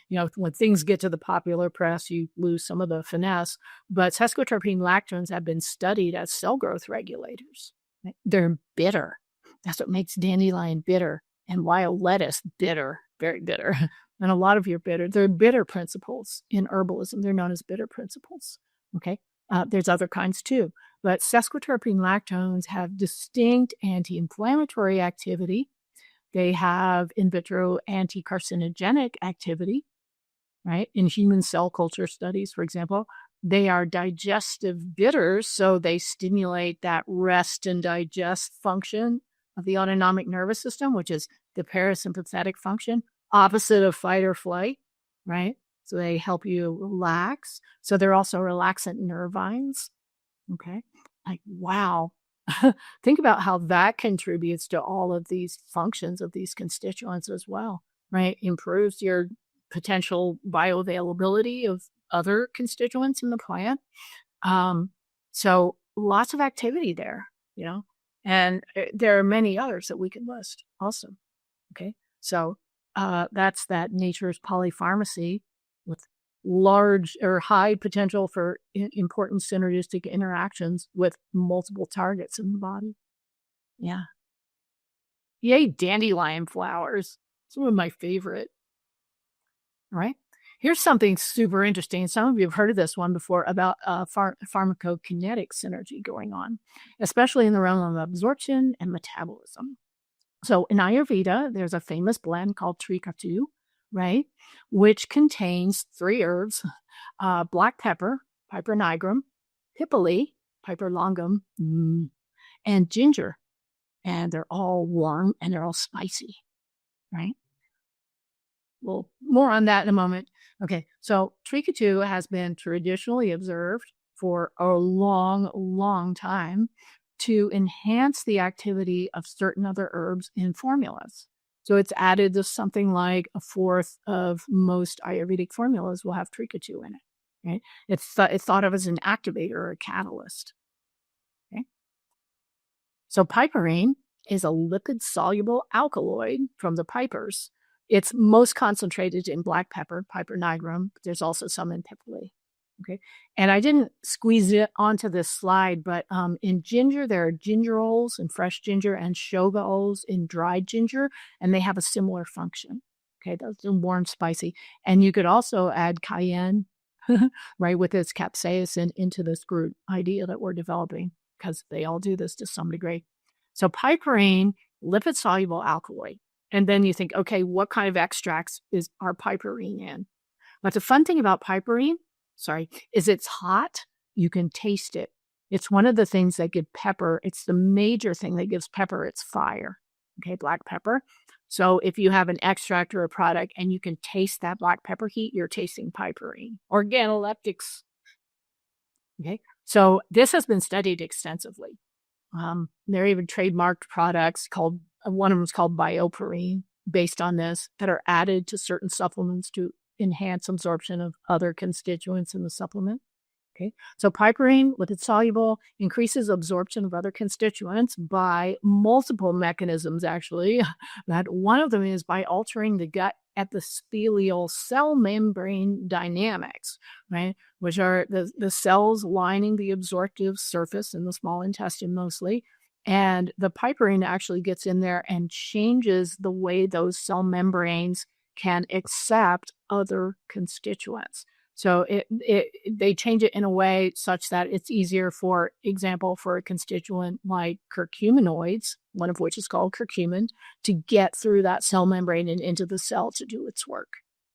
You know, when things get to the popular press, you lose some of the finesse. But sesquiterpene lactones have been studied as cell growth regulators. Right? They're bitter. That's what makes dandelion bitter and wild lettuce bitter, very bitter. And a lot of your bitter, they're bitter principles in herbalism. They're known as bitter principles. Okay. There's other kinds too. But sesquiterpene lactones have distinct anti-inflammatory activity. They have in vitro anti-carcinogenic activity, right? In human cell culture studies, for example, they are digestive bitters, so they stimulate that rest and digest function of the autonomic nervous system, which is the parasympathetic function, opposite of fight or flight, right? So they help you relax. So they're also relaxant nervines. Okay. Like, wow. Think about how that contributes to all of these functions of these constituents as well, right? Improves your potential bioavailability of other constituents in the plant. So lots of activity there, you know, and there are many others that we could list also. Okay. So that's that nature's polypharmacy with large or high potential for important synergistic interactions with multiple targets in the body. Yeah. Yay, dandelion flowers. Some of my favorite. All right. Here's something super interesting. Some of you have heard of this one before about pharmacokinetic synergy going on, especially in the realm of absorption and metabolism. So in Ayurveda, there's a famous blend called Trikatu, right, which contains 3 herbs, black pepper, Piper nigrum, pipali, Piper longum, and ginger. And they're all warm and they're all spicy, right? Well, more on that in a moment. Okay, so Trikatu has been traditionally observed for a long time to enhance the activity of certain other herbs in formulas. So it's added to something like 1/4 of most Ayurvedic formulas will have Trikatu in it. right? It's thought of as an activator or a catalyst. Okay? So piperine is a lipid-soluble alkaloid from the pipers. It's most concentrated in black pepper, Piper nigrum. But there's also some in pipali. Okay, and I didn't squeeze it onto this slide, but in ginger, there are gingerols in fresh ginger and shogaols in dried ginger, and they have a similar function. Okay, those are warm, spicy. And you could also add cayenne, right, with its capsaicin into this group idea that we're developing, because they all do this to some degree. So piperine, lipid-soluble alkaloid. And then you think, okay, what kind of extracts are piperine in? But the fun thing about piperine, is it's hot. You can taste it. It's one of the things that give pepper. It's the major thing that gives pepper its fire. Okay, black pepper. So if you have an extract or a product and you can taste that black pepper heat, you're tasting piperine. Organoleptics. Okay, so this has been studied extensively. There are even trademarked products called, one of them is called bioperine, based on this, that are added to certain supplements to enhance absorption of other constituents in the supplement. Okay, so piperine, with its soluble, increases absorption of other constituents by multiple mechanisms, actually. That one of them is by altering the gut epithelial cell membrane dynamics, right? Which are the cells lining the absorptive surface in the small intestine mostly. And the piperine actually gets in there and changes the way those cell membranes can accept other constituents. So they change it in a way such that it's easier, for example, for a constituent like curcuminoids, one of which is called curcumin, to get through that cell membrane and into the cell to do its work.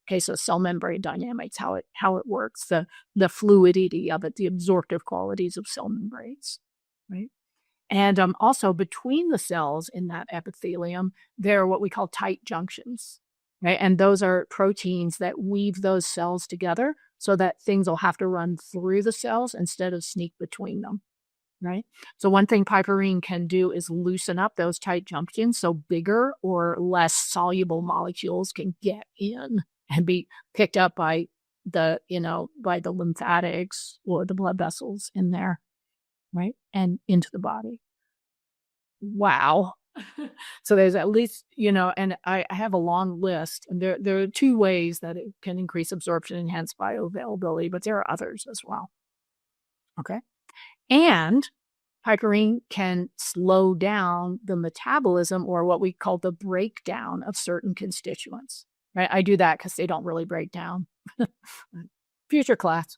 Okay, so cell membrane dynamics, how it works, the fluidity of it, the absorptive qualities of cell membranes, right? And also between the cells in that epithelium, there are what we call tight junctions, right? And those are proteins that weave those cells together so that things will have to run through the cells instead of sneak between them, right? So one thing piperine can do is loosen up those tight junctions so bigger or less soluble molecules can get in and be picked up by the lymphatics or the blood vessels in there, right? And into the body. Wow. So there's at least, and I have a long list, and there are 2 ways that it can increase absorption and hence bioavailability, but there are others as well. Okay. And piperine can slow down the metabolism, or what we call the breakdown, of certain constituents, right? I do that because they don't really break down. Future class.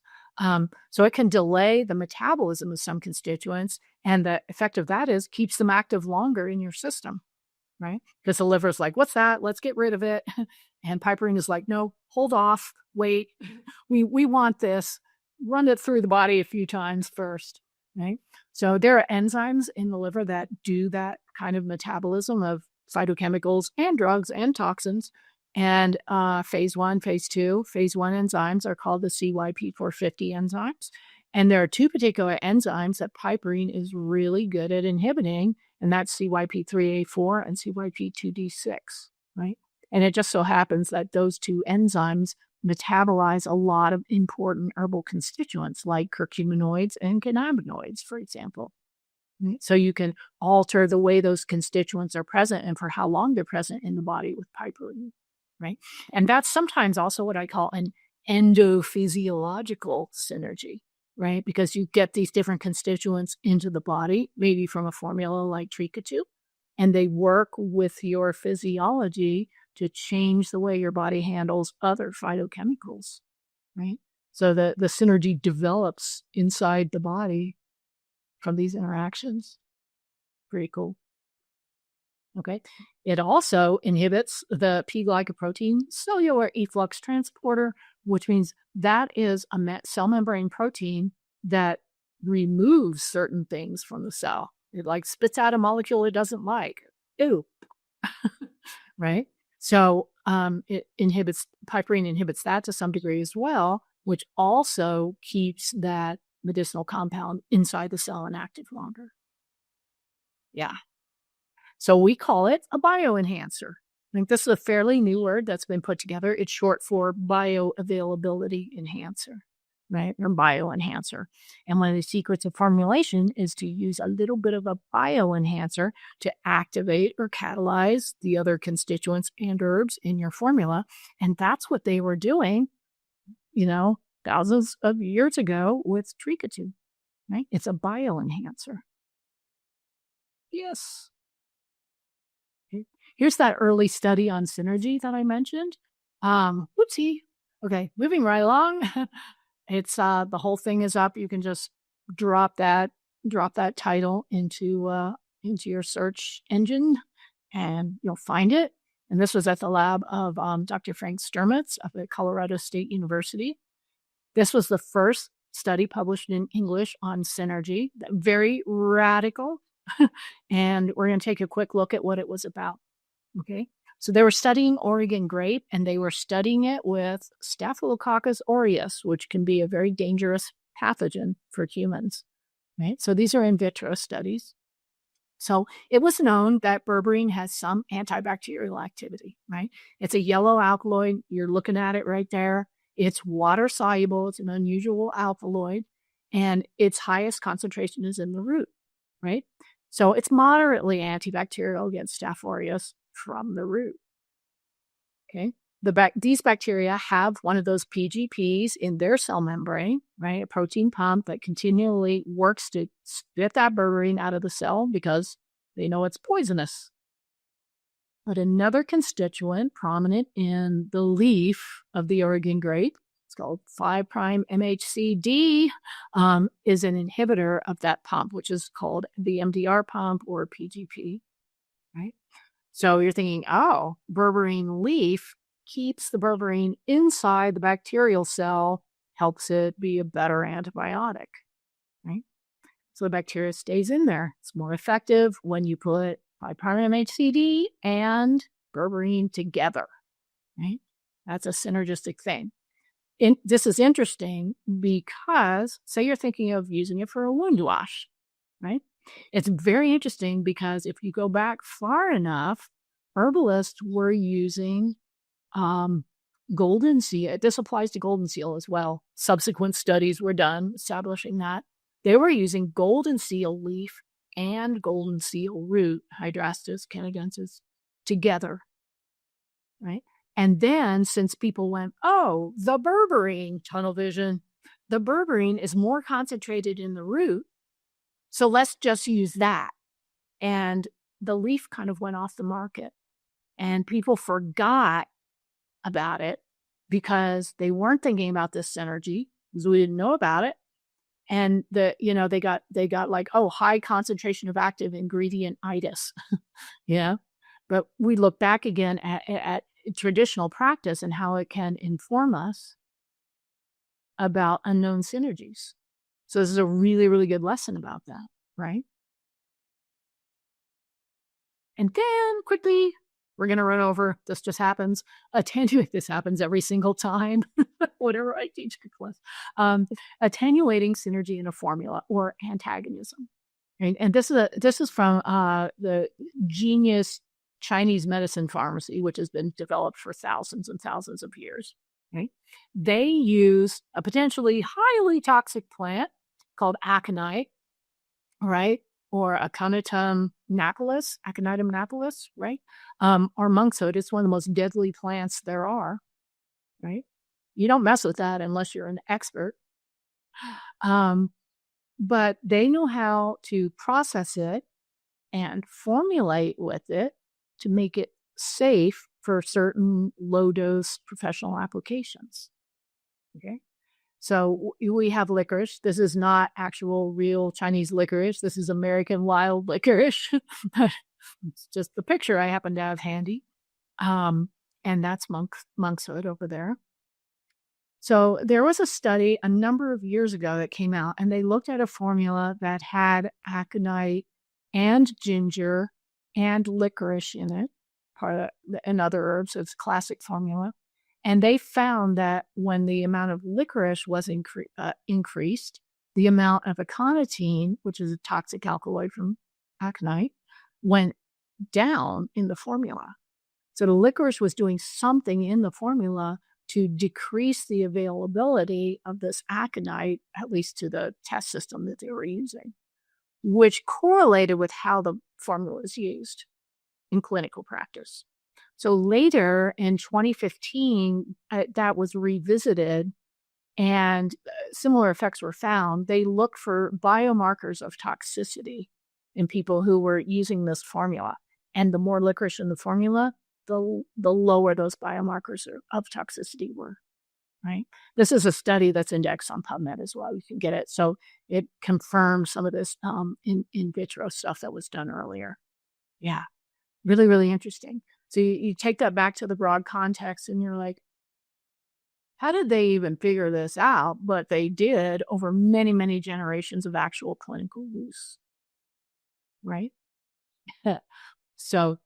So it can delay the metabolism of some constituents, and the effect of that is keeps them active longer in your system, right? Because the liver's like, what's that? Let's get rid of it. And piperine is like, no, hold off, wait. We want this. Run it through the body a few times first, right? So there are enzymes in the liver that do that kind of metabolism of phytochemicals and drugs and toxins. And phase 1, phase 2, phase 1 enzymes are called the CYP450 enzymes. And there are 2 particular enzymes that piperine is really good at inhibiting, and that's CYP3A4 and CYP2D6, right? And it just so happens that those 2 enzymes metabolize a lot of important herbal constituents like curcuminoids and cannabinoids, for example. So you can alter the way those constituents are present and for how long they're present in the body with piperine, right? And that's sometimes also what I call an endophysiological synergy, right? Because you get these different constituents into the body, maybe from a formula like Tricatu, and they work with your physiology to change the way your body handles other phytochemicals, right? So the synergy develops inside the body from these interactions. Pretty cool. Okay. It also inhibits the P-glycoprotein cellular efflux transporter, which means that is a cell membrane protein that removes certain things from the cell. It like spits out a molecule it doesn't like. Ew. Right? So piperine inhibits that to some degree as well, which also keeps that medicinal compound inside the cell and active longer. Yeah. So we call it a bioenhancer. I think this is a fairly new word that's been put together. It's short for bioavailability enhancer. right? Or bioenhancer. And one of the secrets of formulation is to use a little bit of a bioenhancer to activate or catalyze the other constituents and herbs in your formula. And that's what they were doing, thousands of years ago with Tricatu, right? It's a bioenhancer. Yes. Here's that early study on synergy that I mentioned. Whoopsie. Okay, moving right along. It's the whole thing is up. You can just drop that title into your search engine, and you'll find it. And this was at the lab of Dr. Frank Sturmitz up at Colorado State University. This was the first study published in English on synergy. Very radical, and we're going to take a quick look at what it was about. Okay. So they were studying Oregon grape, and they were studying it with Staphylococcus aureus, which can be a very dangerous pathogen for humans, right? So these are in vitro studies. So it was known that berberine has some antibacterial activity, right? It's a yellow alkaloid. You're looking at it right there. It's water soluble. It's an unusual alkaloid, and its highest concentration is in the root, right? So it's moderately antibacterial against Staph aureus from the root. Okay. These bacteria have one of those PGPs in their cell membrane, right? A protein pump that continually works to spit that berberine out of the cell because they know it's poisonous. But another constituent prominent in the leaf of the Oregon grape, it's called 5'-MHCD, is an inhibitor of that pump, which is called the MDR pump or PGP, right? So you're thinking, oh, berberine leaf keeps the berberine inside the bacterial cell, helps it be a better antibiotic, right? So the bacteria stays in there. It's more effective when you put 5'-MHCD and berberine together, right? That's a synergistic thing. This is interesting because, say you're thinking of using it for a wound wash, right? It's very interesting because if you go back far enough, herbalists were using golden seal. This applies to golden seal as well. Subsequent studies were done establishing that. They were using golden seal leaf and golden seal root, Hydrastis canadensis, together, right? And then since people went, oh, the berberine, tunnel vision, the berberine is more concentrated in the root, so let's just use that. And the leaf kind of went off the market, and people forgot about it because they weren't thinking about this synergy because we didn't know about it. And they got like, oh, high concentration of active ingredient itis, But we look back again at traditional practice and how it can inform us about unknown synergies. So this is a really, really good lesson about that, right? And then quickly, we're going to run over, this just happens. This happens every single time, whatever I teach a class. Attenuating synergy in a formula or antagonism. Right? And this is from the genius Chinese medicine pharmacy, which has been developed for thousands and thousands of years. Right? They use a potentially highly toxic plant called aconite, right? Or Aconitum napellus, right? Or monkshood. It's one of the most deadly plants there are, right? You don't mess with that unless you're an expert. But they know how to process it and formulate with it to make it safe for certain low-dose professional applications, okay? So we have licorice. This is not actual real Chinese licorice. This is American wild licorice. It's just the picture I happen to have handy. And that's monkshood over there. So there was a study a number of years ago that came out, and they looked at a formula that had aconite and ginger and licorice in it, and other herbs. So it's a classic formula. And they found that when the amount of licorice was increased, the amount of aconitine, which is a toxic alkaloid from aconite, went down in the formula. So the licorice was doing something in the formula to decrease the availability of this aconite, at least to the test system that they were using, which correlated with how the formula is used in clinical practice. So later in 2015, that was revisited and similar effects were found. They looked for biomarkers of toxicity in people who were using this formula. And the more licorice in the formula, the lower those biomarkers of toxicity were, right? This is a study that's indexed on PubMed as well. You can get it. So it confirms some of this in vitro stuff that was done earlier. Yeah, really, really interesting. So you take that back to the broad context and you're like, how did they even figure this out? But they did over many, many generations of actual clinical use, right? So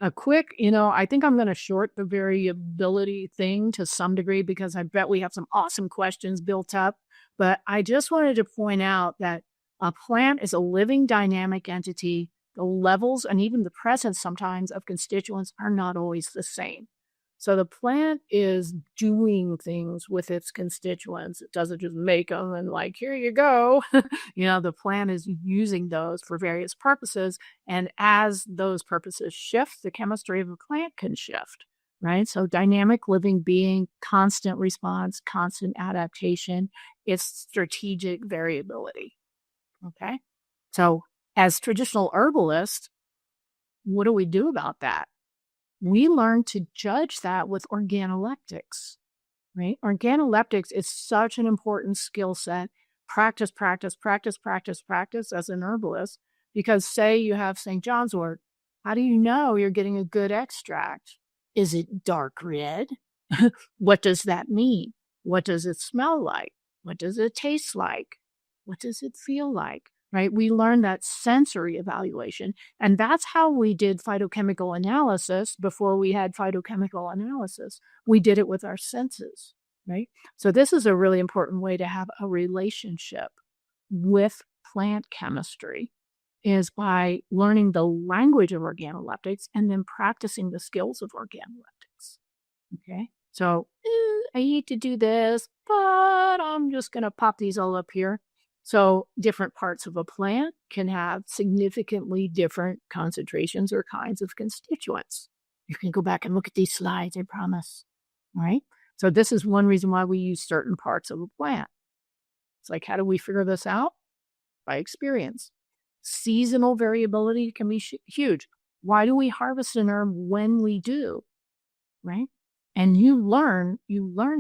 a quick, I think I'm going to short the variability thing to some degree because I bet we have some awesome questions built up. But I just wanted to point out that a plant is a living dynamic entity. The levels and even the presence sometimes of constituents are not always the same. So the plant is doing things with its constituents. It doesn't just make them and like, here you go. The plant is using those for various purposes. And as those purposes shift, the chemistry of a plant can shift, right? So dynamic living being, constant response, constant adaptation, it's strategic variability. Okay. So as traditional herbalists, what do we do about that? We learn to judge that with organoleptics, right? Organoleptics is such an important skill set. Practice, practice, practice, practice, practice as an herbalist. Because say you have St. John's wort, how do you know you're getting a good extract? Is it dark red? What does that mean? What does it smell like? What does it taste like? What does it feel like? Right? We learned that sensory evaluation. And that's how we did phytochemical analysis before we had phytochemical analysis. We did it with our senses, right? So this is a really important way to have a relationship with plant chemistry is by learning the language of organoleptics and then practicing the skills of organoleptics. Okay? So I need to do this, but I'm just going to pop these all up here. So different parts of a plant can have significantly different concentrations or kinds of constituents. You can go back and look at these slides, I promise. All right. So this is one reason why we use certain parts of a plant. It's like, how do we figure this out? By experience. Seasonal variability can be huge. Why do we harvest an herb when we do? Right? And you learn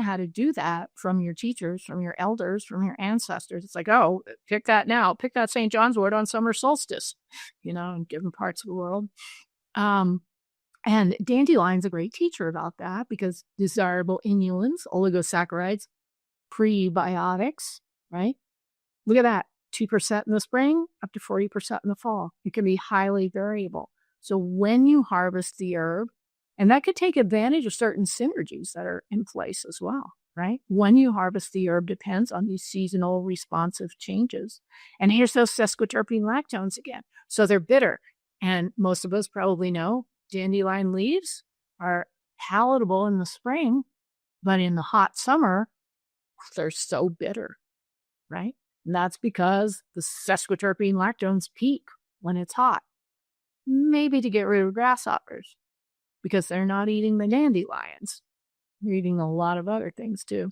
how to do that from your teachers, from your elders, from your ancestors. It's like, oh, pick that now. Pick that St. John's wort on summer solstice, in different parts of the world. And dandelion's a great teacher about that because desirable inulins, oligosaccharides, prebiotics, right? Look at that. 2% in the spring, up to 40% in the fall. It can be highly variable. So when you harvest the herb, and that could take advantage of certain synergies that are in place as well, right? When you harvest the herb depends on these seasonal responsive changes. And here's those sesquiterpene lactones again. So they're bitter. And most of us probably know dandelion leaves are palatable in the spring, but in the hot summer, they're so bitter, right? And that's because the sesquiterpene lactones peak when it's hot, maybe to get rid of grasshoppers, because they're not eating the dandelions. They're eating a lot of other things too.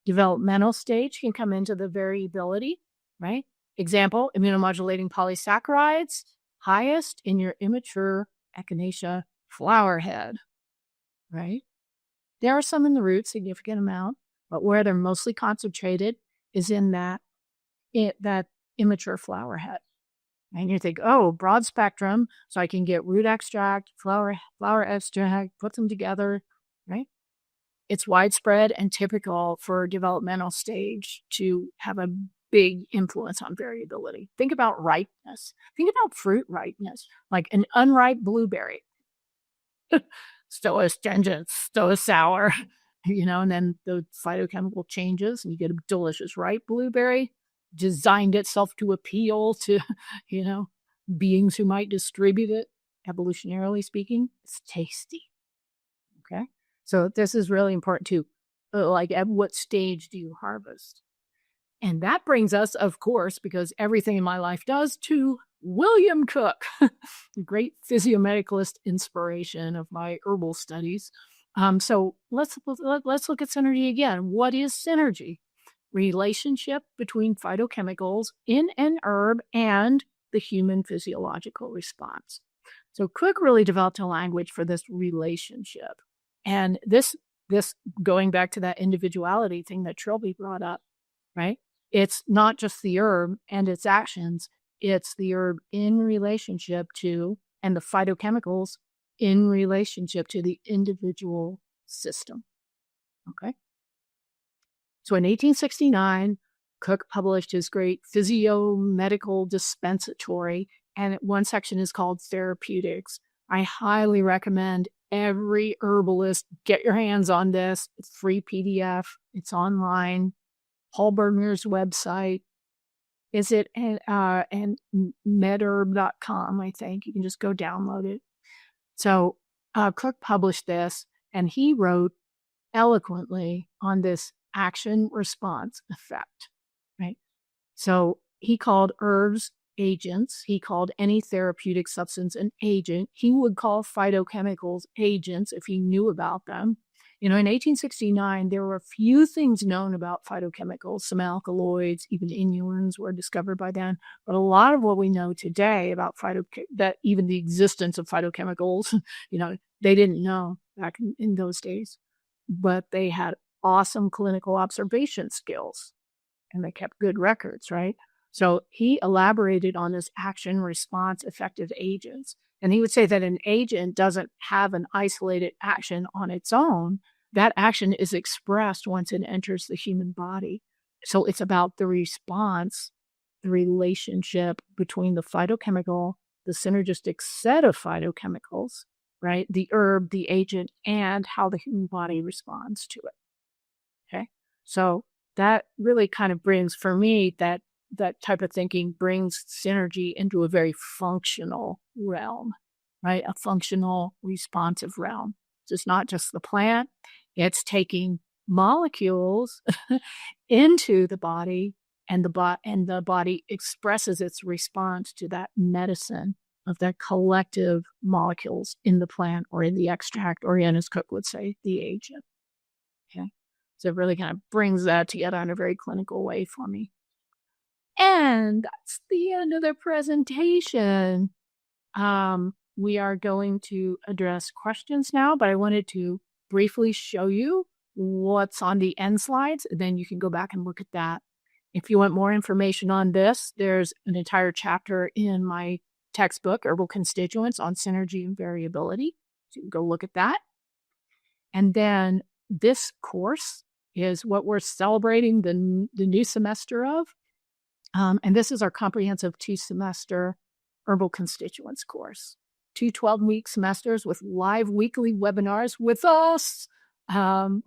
Developmental stage can come into the variability, right? Example, immunomodulating polysaccharides, highest in your immature echinacea flower head, right? There are some in the root, significant amount, but where they're mostly concentrated is in that immature flower head. And you think, oh, broad spectrum, so I can get root extract, flower extract, put them together, right? It's widespread and typical for developmental stage to have a big influence on variability. Think about ripeness. Think about fruit ripeness, like an unripe blueberry. Still astringent, still sour, and then the phytochemical changes and you get a delicious ripe blueberry. Designed itself to appeal to, beings who might distribute it, evolutionarily speaking. It's tasty. Okay. So this is really important too. like at what stage do you harvest? And that brings us, of course, because everything in my life does, to William Cook, the great physiomedicalist inspiration of my herbal studies. So let's look at synergy again. What is synergy? Relationship between phytochemicals in an herb and the human physiological response. So Cook really developed a language for this relationship. And this going back to that individuality thing that Trilby brought up, right? It's not just the herb and its actions, it's the herb in relationship to, and the phytochemicals in relationship to the individual system. Okay. So in 1869, Cook published his great Physiomedical Dispensatory, and one section is called Therapeutics. I highly recommend every herbalist get your hands on this. It's free PDF. It's online. Paul Berger's website. Is it and medherb.com, I think. You can just go download it. So Cook published this, and he wrote eloquently on this action response effect, right? So he called herbs agents. He called any therapeutic substance an agent. He would call phytochemicals agents if he knew about them. In 1869, there were a few things known about phytochemicals. Some alkaloids, even inulins were discovered by then. But a lot of what we know today about that even the existence of phytochemicals, they didn't know back in those days. But they had awesome clinical observation skills, and they kept good records, right? So he elaborated on this action response effective agents. And he would say that an agent doesn't have an isolated action on its own. That action is expressed once it enters the human body. So it's about the response, the relationship between the phytochemical, the synergistic set of phytochemicals, right? The herb, the agent, and how the human body responds to it. Okay. So that really kind of brings, for me, that type of thinking brings synergy into a very functional realm, right? A functional, responsive realm. So it's not just the plant, it's taking molecules into the body, and the body expresses its response to that medicine of that collective molecules in the plant or in the extract, or in, as Cook would say, the agent. Okay. So it really kind of brings that together in a very clinical way for me. And that's the end of the presentation. We are going to address questions now, but I wanted to briefly show you what's on the end slides. Then you can go back and look at that. If you want more information on this, there's an entire chapter in my textbook, Herbal Constituents, on synergy and variability. So you can go look at that. And then this course is what we're celebrating the new semester of. And this is our comprehensive 2-semester Herbal Constituents course. 2 12-week semesters with live weekly webinars with us,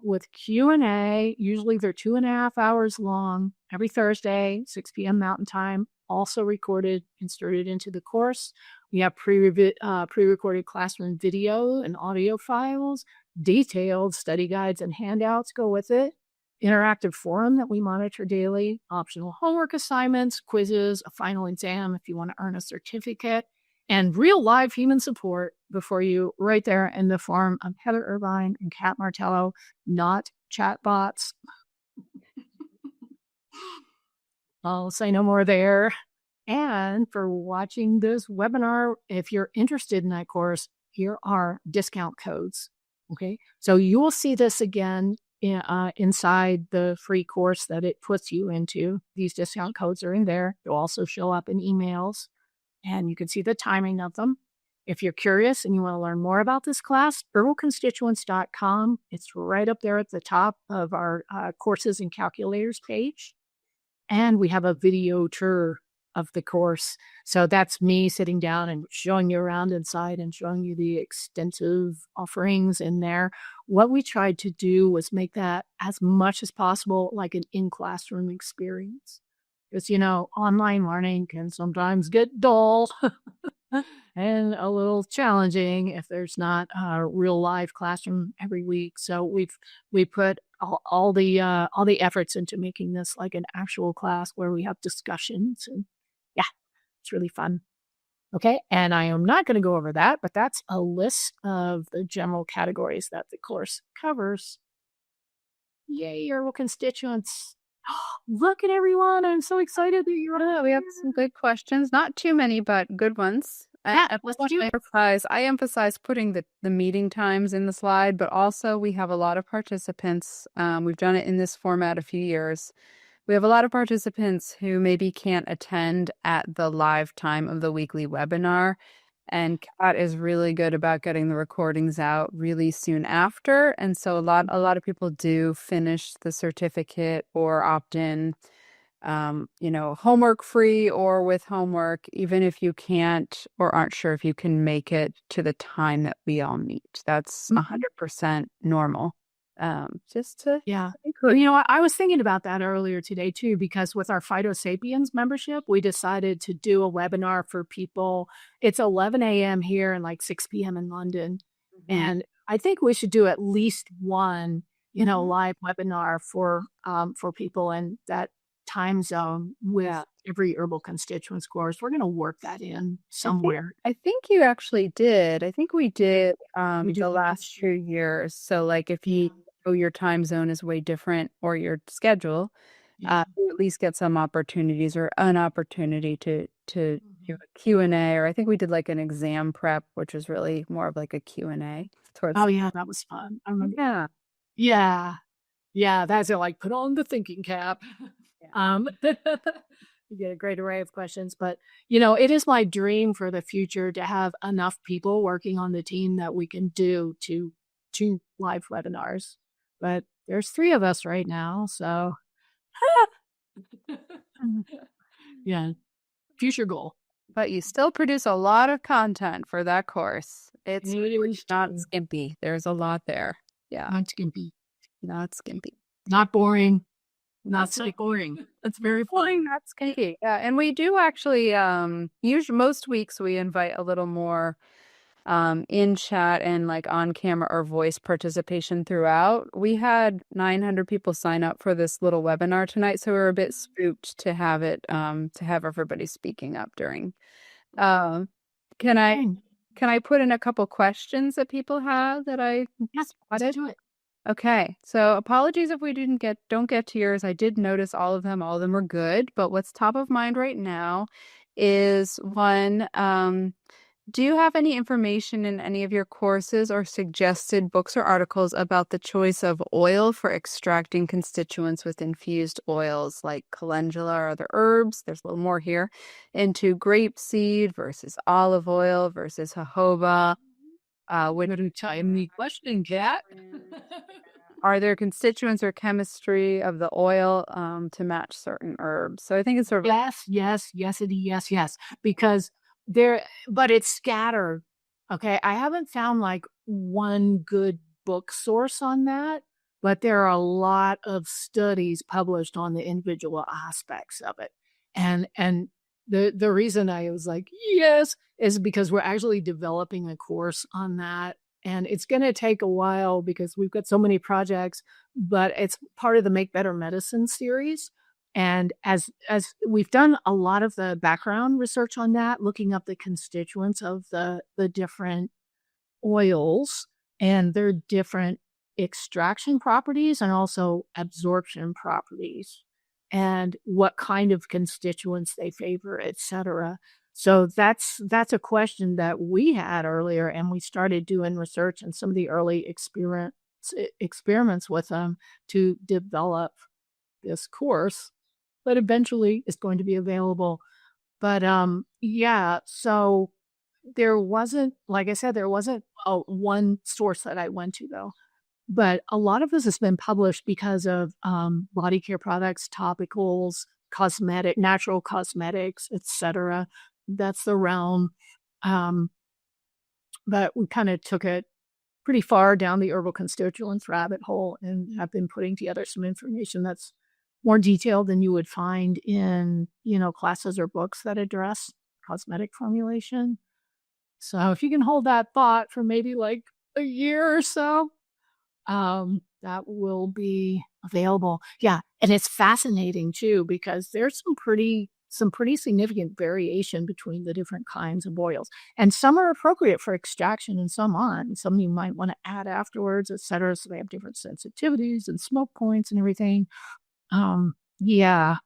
with Q&A. Usually they're 2.5 hours long, every Thursday, 6 p.m. Mountain Time, also recorded, inserted into the course. We have pre-recorded classroom video and audio files, detailed study guides and handouts go with it. Interactive forum that we monitor daily, optional homework assignments, quizzes, a final exam if you want to earn a certificate, and real live human support before you right there in the form of Heather Irvine and Kat Martello, not chatbots. I'll say no more there. And for watching this webinar, if you're interested in that course, here are discount codes. Okay, so you will see this again inside the free course that it puts you into. These discount codes are in there. They'll also show up in emails, and you can see the timing of them. If you're curious and you want to learn more about this class, herbalconstituents.com. It's right up there at the top of our courses and calculators page. And we have a video tour of the course. So that's me sitting down and showing you around inside and showing you the extensive offerings in there. What we tried to do was make that as much as possible like an in-classroom experience. Because, online learning can sometimes get dull. and a little challenging if there's not a real live classroom every week. So we put all the efforts into making this like an actual class where we have discussions and yeah, it's really fun. Okay, and I am not going to go over that, but that's a list of the general categories that the course covers. Yay, herbal constituents. Look at everyone. I'm so excited that you're on. We have some good questions. Not too many, but good ones. Yeah, let's do it. I emphasize putting the meeting times in the slide, but also we have a lot of participants. We've done it in this format a few years. We have a lot of participants who maybe can't attend at the live time of the weekly webinar. And Kat is really good about getting the recordings out really soon after. And so a lot of people do finish the certificate or opt in, homework free or with homework, even if you can't or aren't sure if you can make it to the time that we all meet. That's 100% normal. Just to Yeah. You know, I was thinking about that earlier today too, because with our Phytosapiens membership, we decided to do a webinar for people. It's 11 a.m. here and like 6 p.m. in London. And I think we should do at least one, live webinar for people in that time zone with every herbal constituents course. We're going to work that in somewhere. I think you actually did. I think we did the last 2 years. So like if you know your time zone is way different or your schedule, you at least get some opportunities or an opportunity to do a Q&A, or I think we did like an exam prep, which was really more of like a Q&A. Oh yeah, that was fun. I remember. Yeah. Yeah, that's it, like put on the thinking cap. You get a great array of questions, but it is my dream for the future to have enough people working on the team that we can do two live webinars. But there's 3 of us right now, so yeah, future goal. But you still produce a lot of content for that course. It's not true. skimpy. There's a lot there. Yeah. Not skimpy, Not skimpy. not boring, not so boring. That's very boring. Not skimpy. Yeah. And we do actually, usually most weeks we invite a little more in chat and like on camera or voice participation throughout. We had 900 people sign up for this little webinar tonight, so we're a bit spooked to have it to have everybody speaking up during. Can I put in a couple questions that people have that I Yes, let's do it. Okay, so apologies if we don't get to yours. I did notice all of them. All of them were good, but what's top of mind right now is one, do you have any information in any of your courses or suggested books or articles about the choice of oil for extracting constituents with infused oils like calendula or other herbs? There's a little more here. Into grapeseed versus olive oil versus jojoba. What a timely question, Kat. Are there constituents or chemistry of the oil to match certain herbs? So I think it's sort of yes, because but it's scattered. Okay, I haven't found like one good book source on that, but there are a lot of studies published on the individual aspects of it. And the reason I was like, yes, is because we're actually developing a course on that. And it's going to take a while because we've got so many projects, but it's part of the Make Better Medicine series. And as we've done a lot of the background research on that, looking up the constituents of the different oils and their different extraction properties and also absorption properties and what kind of constituents they favor, etc. So that's a question that we had earlier, and we started doing research and some of the early experiments with them to develop this course, but eventually it's going to be available. But so there wasn't, like I said, there wasn't one source that I went to though. But a lot of this has been published because of body care products, topicals, natural cosmetics, etc. That's the realm. But we kind of took it pretty far down the herbal constituents rabbit hole and have been putting together some information that's more detailed than you would find in, classes or books that address cosmetic formulation. So if you can hold that thought for maybe like a year or so, that will be available. Yeah, and it's fascinating too because there's some pretty significant variation between the different kinds of oils, and some are appropriate for extraction and some aren't. Some you might want to add afterwards, etc. So they have different sensitivities and smoke points and everything. Yeah,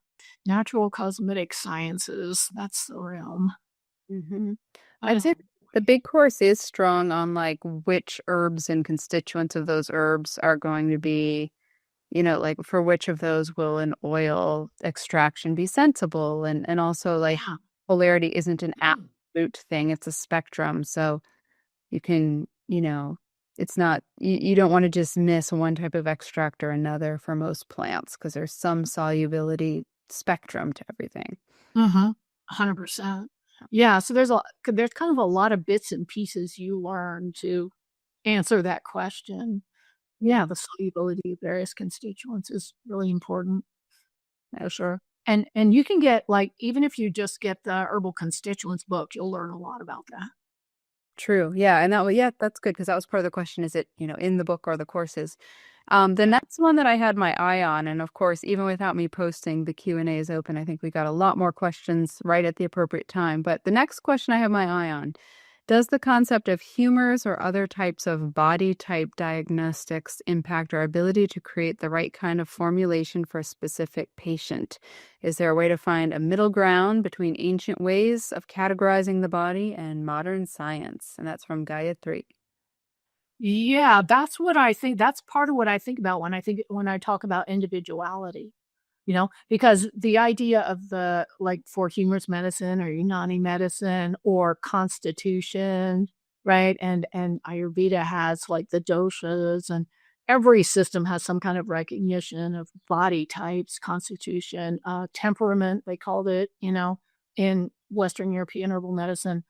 natural cosmetic sciences. That's the realm. Mhm. I'd say Oh, the big course is strong on like which herbs and constituents of those herbs are going to be, like for which of those will an oil extraction be sensible, and also like yeah. polarity isn't an absolute thing, it's a spectrum. So you can, it's not you don't want to just miss one type of extract or another for most plants because there's some solubility spectrum to everything. Mhm. 100%. Yeah, so there's kind of a lot of bits and pieces you learn to answer that question. Yeah, the solubility of various constituents is really important, for sure. And you can get, like, even if you just get the Herbal Constituents book, you'll learn a lot about that. True. Yeah. And yeah, that's good because that was part of the question. Is it, in the book or the courses? The Yeah. next one that I had my eye on, and of course, even without me posting, the Q&A is open. I think we got a lot more questions right at the appropriate time. But the next question I have my eye on, does the concept of humors or other types of body type diagnostics impact our ability to create the right kind of formulation for a specific patient? Is there a way to find a middle ground between ancient ways of categorizing the body and modern science? And that's from Gaia 3. Yeah, that's what I think that's part of what I think about when I talk about individuality. Because the idea of the like for humorous medicine or Unani medicine or constitution, right? And Ayurveda has like the doshas, and every system has some kind of recognition of body types, constitution, temperament, they called it, in Western European herbal medicine.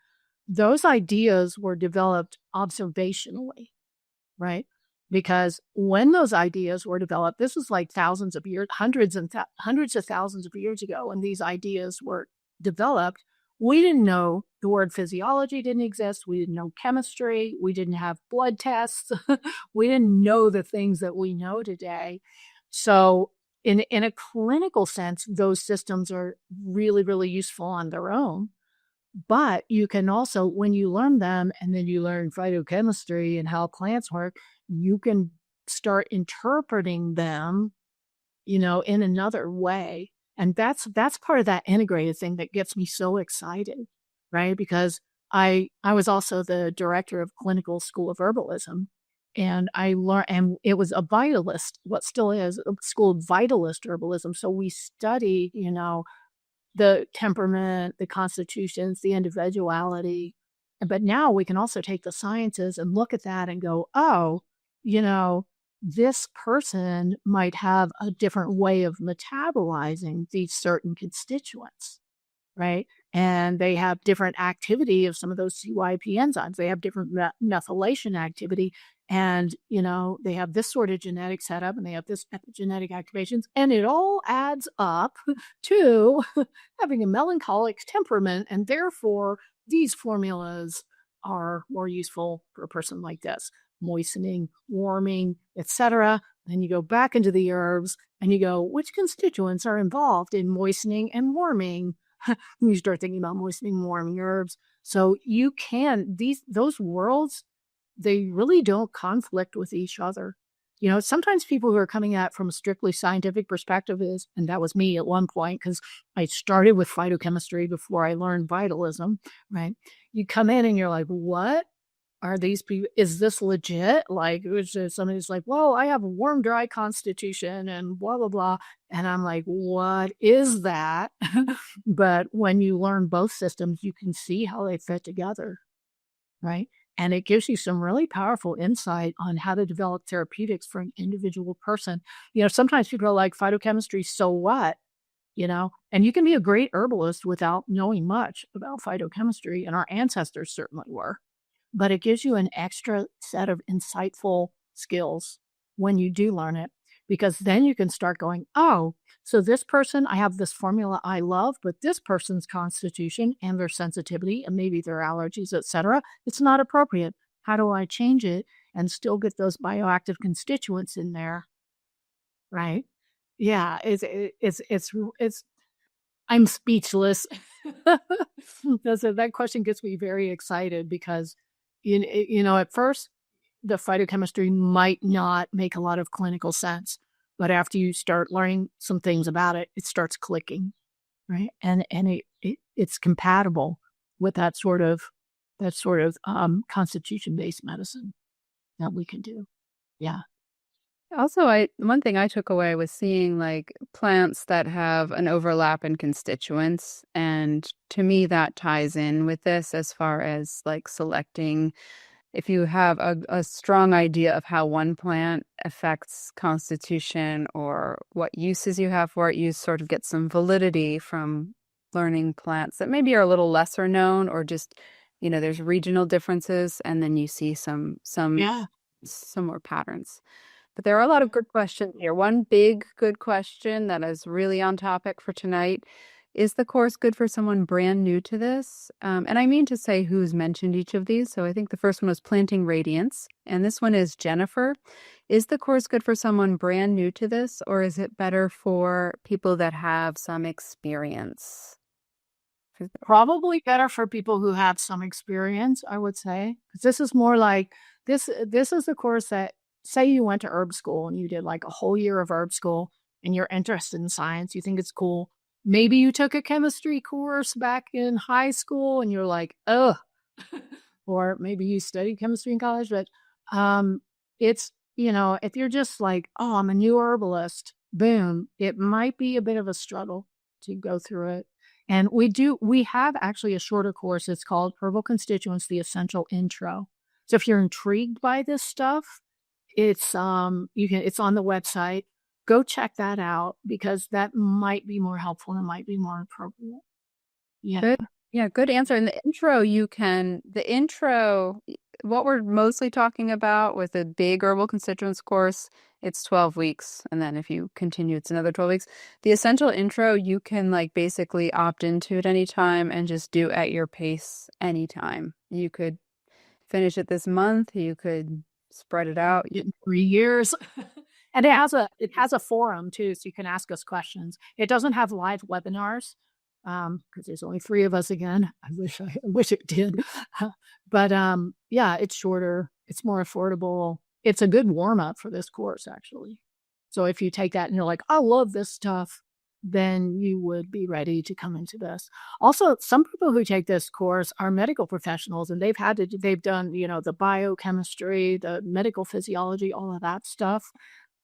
Those ideas were developed observationally, right? Because when those ideas were developed, this was like thousands of years, hundreds of thousands of years ago, when these ideas were developed, we didn't know the word physiology didn't exist. We didn't know chemistry. We didn't have blood tests. We didn't know the things that we know today. So, in a clinical sense, those systems are really, really useful on their own. But you can also, when you learn them and then you learn phytochemistry and how plants work, you can start interpreting them, in another way. And that's part of that integrated thing that gets me so excited, right? Because I was also the director of clinical school of herbalism, and I learned, and it was a vitalist, what still is a school of vitalist herbalism. So we studied, the temperament, the constitutions, the individuality. But now we can also take the sciences and look at that and go, oh, you know, this person might have a different way of metabolizing these certain constituents, right? And they have different activity of some of those CYP enzymes. They have different methylation activity. And, they have this sort of genetic setup and they have this epigenetic activations. And it all adds up to having a melancholic temperament. And therefore, these formulas are more useful for a person like this: moistening, warming, etc. Then you go back into the herbs and you go, which constituents are involved in moistening and warming? You start thinking about moistening, warming herbs. So you can, those worlds, they really don't conflict with each other. Sometimes people who are coming at it from a strictly scientific perspective and that was me at one point, because I started with phytochemistry before I learned vitalism, right? You come in and you're like, what are these people? Is this legit? Like, it was just somebody's like, well, I have a warm, dry constitution and blah, blah, blah. And I'm like, what is that? But when you learn both systems, you can see how they fit together, right? And it gives you some really powerful insight on how to develop therapeutics for an individual person. Sometimes people are like, phytochemistry, so what? And you can be a great herbalist without knowing much about phytochemistry, and our ancestors certainly were. But it gives you an extra set of insightful skills when you do learn it. because then you can start going, oh, so this person, I have this formula I love, but this person's constitution and their sensitivity and maybe their allergies, etc., it's not appropriate. How do I change it and still get those bioactive constituents in there? Right? Yeah, it's I'm speechless. That question gets me very excited because, at first, the phytochemistry might not make a lot of clinical sense, but after you start learning some things about it, it starts clicking, right? And it's compatible with that sort of constitution-based medicine that we can do. Yeah. Also, I one thing I took away was seeing like plants that have an overlap in constituents, and to me that ties in with this as far as like selecting if you have a strong idea of how one plant affects constitution or what uses you have for it, you sort of get some validity from learning plants that maybe are a little lesser known or just, there's regional differences, and then you see Yeah. some more patterns. But there are a lot of good questions here. One big good question that is really on topic for tonight. Is the course good for someone brand new to this? And I mean to say who's mentioned each of these. So I think the first one was Planting Radiance, and this one is Jennifer. Is the course good for someone brand new to this, or is it better for people that have some experience? Probably better for people who have some experience, I would say. 'Cause this is more like this is the course that, say you went to herb school and you did like a whole year of herb school and you're interested in science, you think it's cool. Maybe you took a chemistry course back in high school and you're like, ugh. Or maybe you studied chemistry in college, but it's, if you're just like, oh, I'm a new herbalist, boom, it might be a bit of a struggle to go through it. And we have actually a shorter course. It's called Herbal Constituents, the Essential Intro. So if you're intrigued by this stuff, it's it's on the website. Go check that out because that might be more helpful and might be more appropriate. Yeah. Good. Yeah, good answer. In the intro, what we're mostly talking about with a big herbal constituents course, it's 12 weeks. And then if you continue, it's another 12 weeks. The essential intro, you can like basically opt into it anytime and just do at your pace anytime. You could finish it this month. You could spread it out. In 3 years. And it has a forum too, so you can ask us questions. It doesn't have live webinars, because there's only 3 of us again. I wish it did. But, yeah, it's shorter, it's more affordable. It's a good warm-up for this course, actually. So if you take that and you're like, "I love this stuff," then you would be ready to come into this. Also, some people who take this course are medical professionals, and they've done, the biochemistry, the medical physiology, all of that stuff.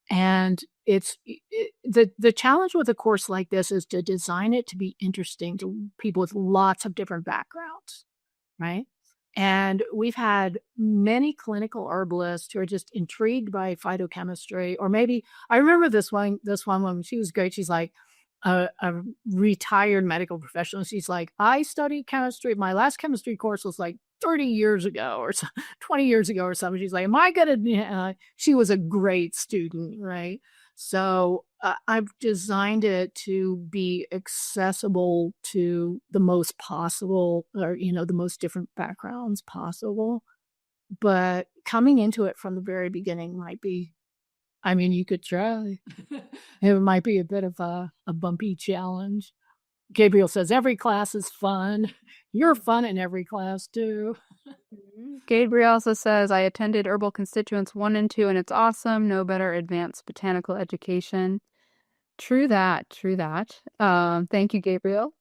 And the challenge with a course like this is to design it to be interesting to people with lots of different backgrounds, right? And we've had many clinical herbalists who are just intrigued by phytochemistry, or maybe I remember this one woman, she was great. She's like a retired medical professional. She's like, I studied chemistry. My last chemistry course was like 30 years ago or 20 years ago or something. She's like, am I going to, she was a great student, right? So I've designed it to be accessible to the most possible, or, the most different backgrounds possible. But coming into it from the very beginning might be, I mean, you could try. It might be a bit of a bumpy challenge. Gabriel says every class is fun. You're fun in every class too. Gabriel also says, I attended Herbal Constituents 1 and 2, and it's awesome. No better advanced botanical education. True that. True that. Thank you, Gabriel.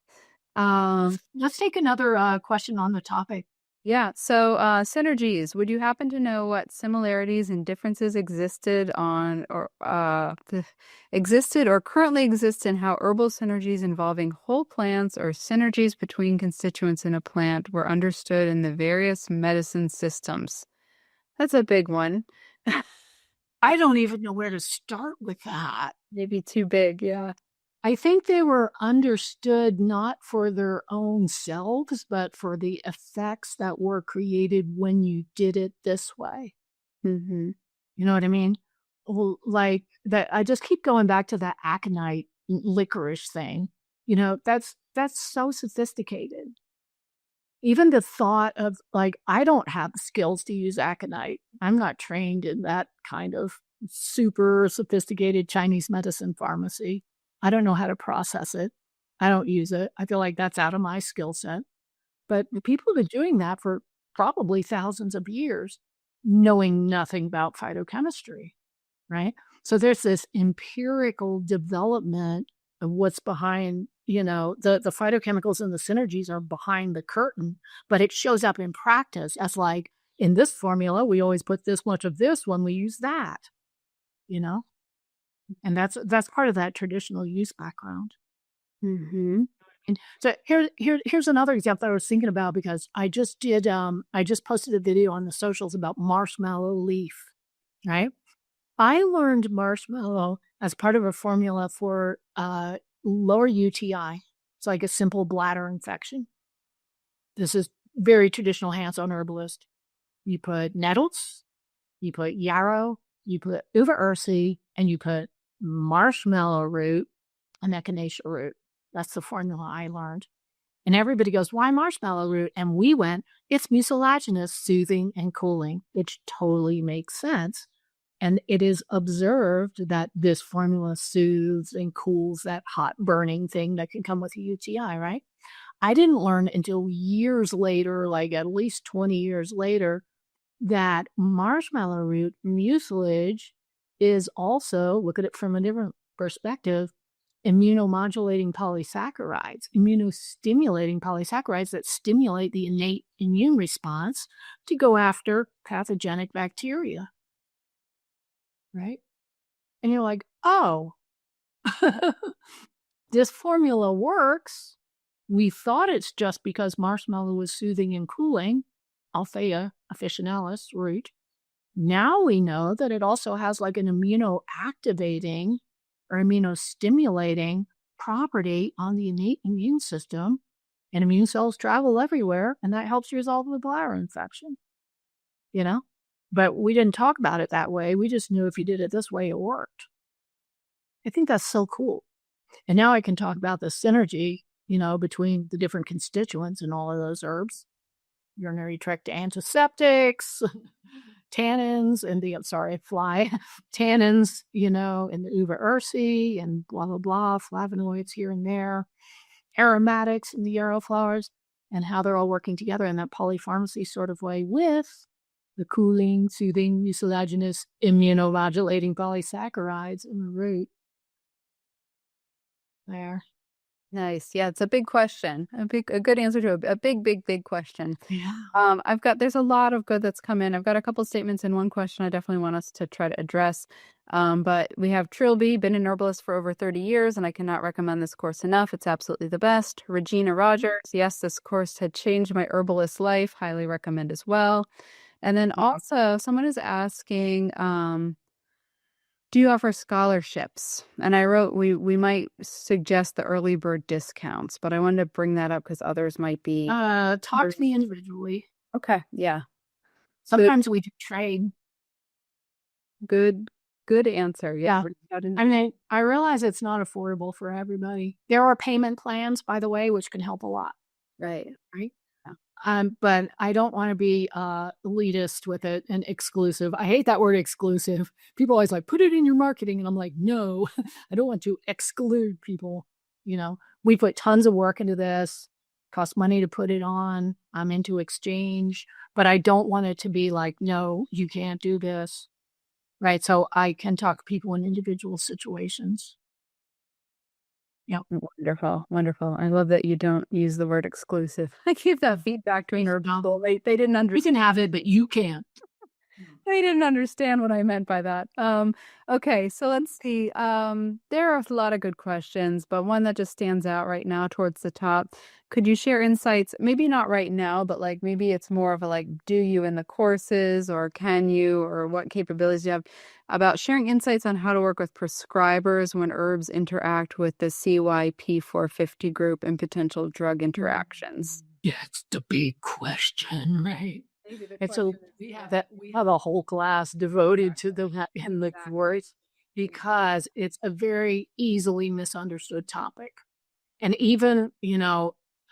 Let's take another question on the topic. Yeah. So, synergies. Would you happen to know what similarities and differences existed existed or currently exist in how herbal synergies involving whole plants or synergies between constituents in a plant were understood in the various medicine systems? That's a big one. I don't even know where to start with that. Maybe too big. Yeah. I think they were understood not for their own selves, but for the effects that were created when you did it this way. Mm-hmm. You know what I mean? like that. I just keep going back to that aconite licorice thing. That's so sophisticated. Even the thought of like, I don't have the skills to use aconite. I'm not trained in that kind of super sophisticated Chinese medicine pharmacy. I don't know how to process it. I don't use it. I feel like that's out of my skill set. But people have been doing that for probably thousands of years, knowing nothing about phytochemistry, right? So there's this empirical development of what's behind, the phytochemicals and the synergies are behind the curtain, but it shows up in practice as like, in this formula, we always put this much of this when we use that, and that's part of that traditional use background. Mm-hmm. And so here's another example that I was thinking about, because I just posted a video on the socials about marshmallow leaf, right? I learned marshmallow as part of a formula for lower UTI. It's like a simple bladder infection. This is very traditional hands-on herbalist. You put nettles, you put yarrow, you put uva ursi, and you put marshmallow root and echinacea root. That's the formula I learned. And everybody goes, why marshmallow root? And we went, it's mucilaginous, soothing, and cooling, which totally makes sense. And it is observed that this formula soothes and cools that hot burning thing that can come with a UTI, right? I didn't learn until years later, like at least 20 years later, that marshmallow root mucilage is also, look at it from a different perspective, immunomodulating polysaccharides, immunostimulating polysaccharides that stimulate the innate immune response to go after pathogenic bacteria. Right? And you're like, oh, this formula works. We thought it's just because marshmallow was soothing and cooling, Althea officinalis root. Now we know that it also has like an immunoactivating or immunostimulating property on the innate immune system, and immune cells travel everywhere, and that helps you resolve the bladder infection, But we didn't talk about it that way. We just knew if you did it this way, it worked. I think that's so cool. And now I can talk about the synergy, between the different constituents in all of those herbs. Urinary tract antiseptics, tannins, and tannins, in the uva ursi and blah, blah, blah, flavonoids here and there, aromatics in the yarrow flowers, and how they're all working together in that polypharmacy sort of way with the cooling, soothing, mucilaginous, immunomodulating polysaccharides in the root. There. Nice. Yeah, it's a big question. A good answer to a big, big, big question. Yeah. There's a lot of good that's come in. I've got a couple statements and one question I definitely want us to try to address. But we have Trilby, been an herbalist for over 30 years, and I cannot recommend this course enough. It's absolutely the best. Regina Rogers, yes, this course had changed my herbalist life. Highly recommend as well. And then also someone is asking, do you offer scholarships? And I wrote, we might suggest the early bird discounts, but I wanted to bring that up because others might be. Talk to me individually. Okay. Yeah. Sometimes we do trade. Good answer. Yeah. I mean, I realize it's not affordable for everybody. There are payment plans, by the way, which can help a lot. Right. But I don't want to be elitist with it and exclusive. I hate that word exclusive. People always like, put it in your marketing. And I'm like, no, I don't want to exclude people. We put tons of work into this, cost money to put it on. I'm into exchange, but I don't want it to be like, no, you can't do this. Right. So I can talk to people in individual situations. Yeah. Wonderful. I love that you don't use the word exclusive. I gave that feedback to her people. They didn't understand. We can have it, but you can't. They didn't understand what I meant by that. Okay, so let's see. There are a lot of good questions, but one that just stands out right now towards the top. Could you share insights? Maybe not right now, but like maybe it's more of a like, do you in the courses, or can you, or what capabilities do you have about sharing insights on how to work with prescribers when herbs interact with the CYP450 group and potential drug interactions? Yeah, it's the big question, right? And so we have a whole class devoted to the in the course because it's a very easily misunderstood topic. And even,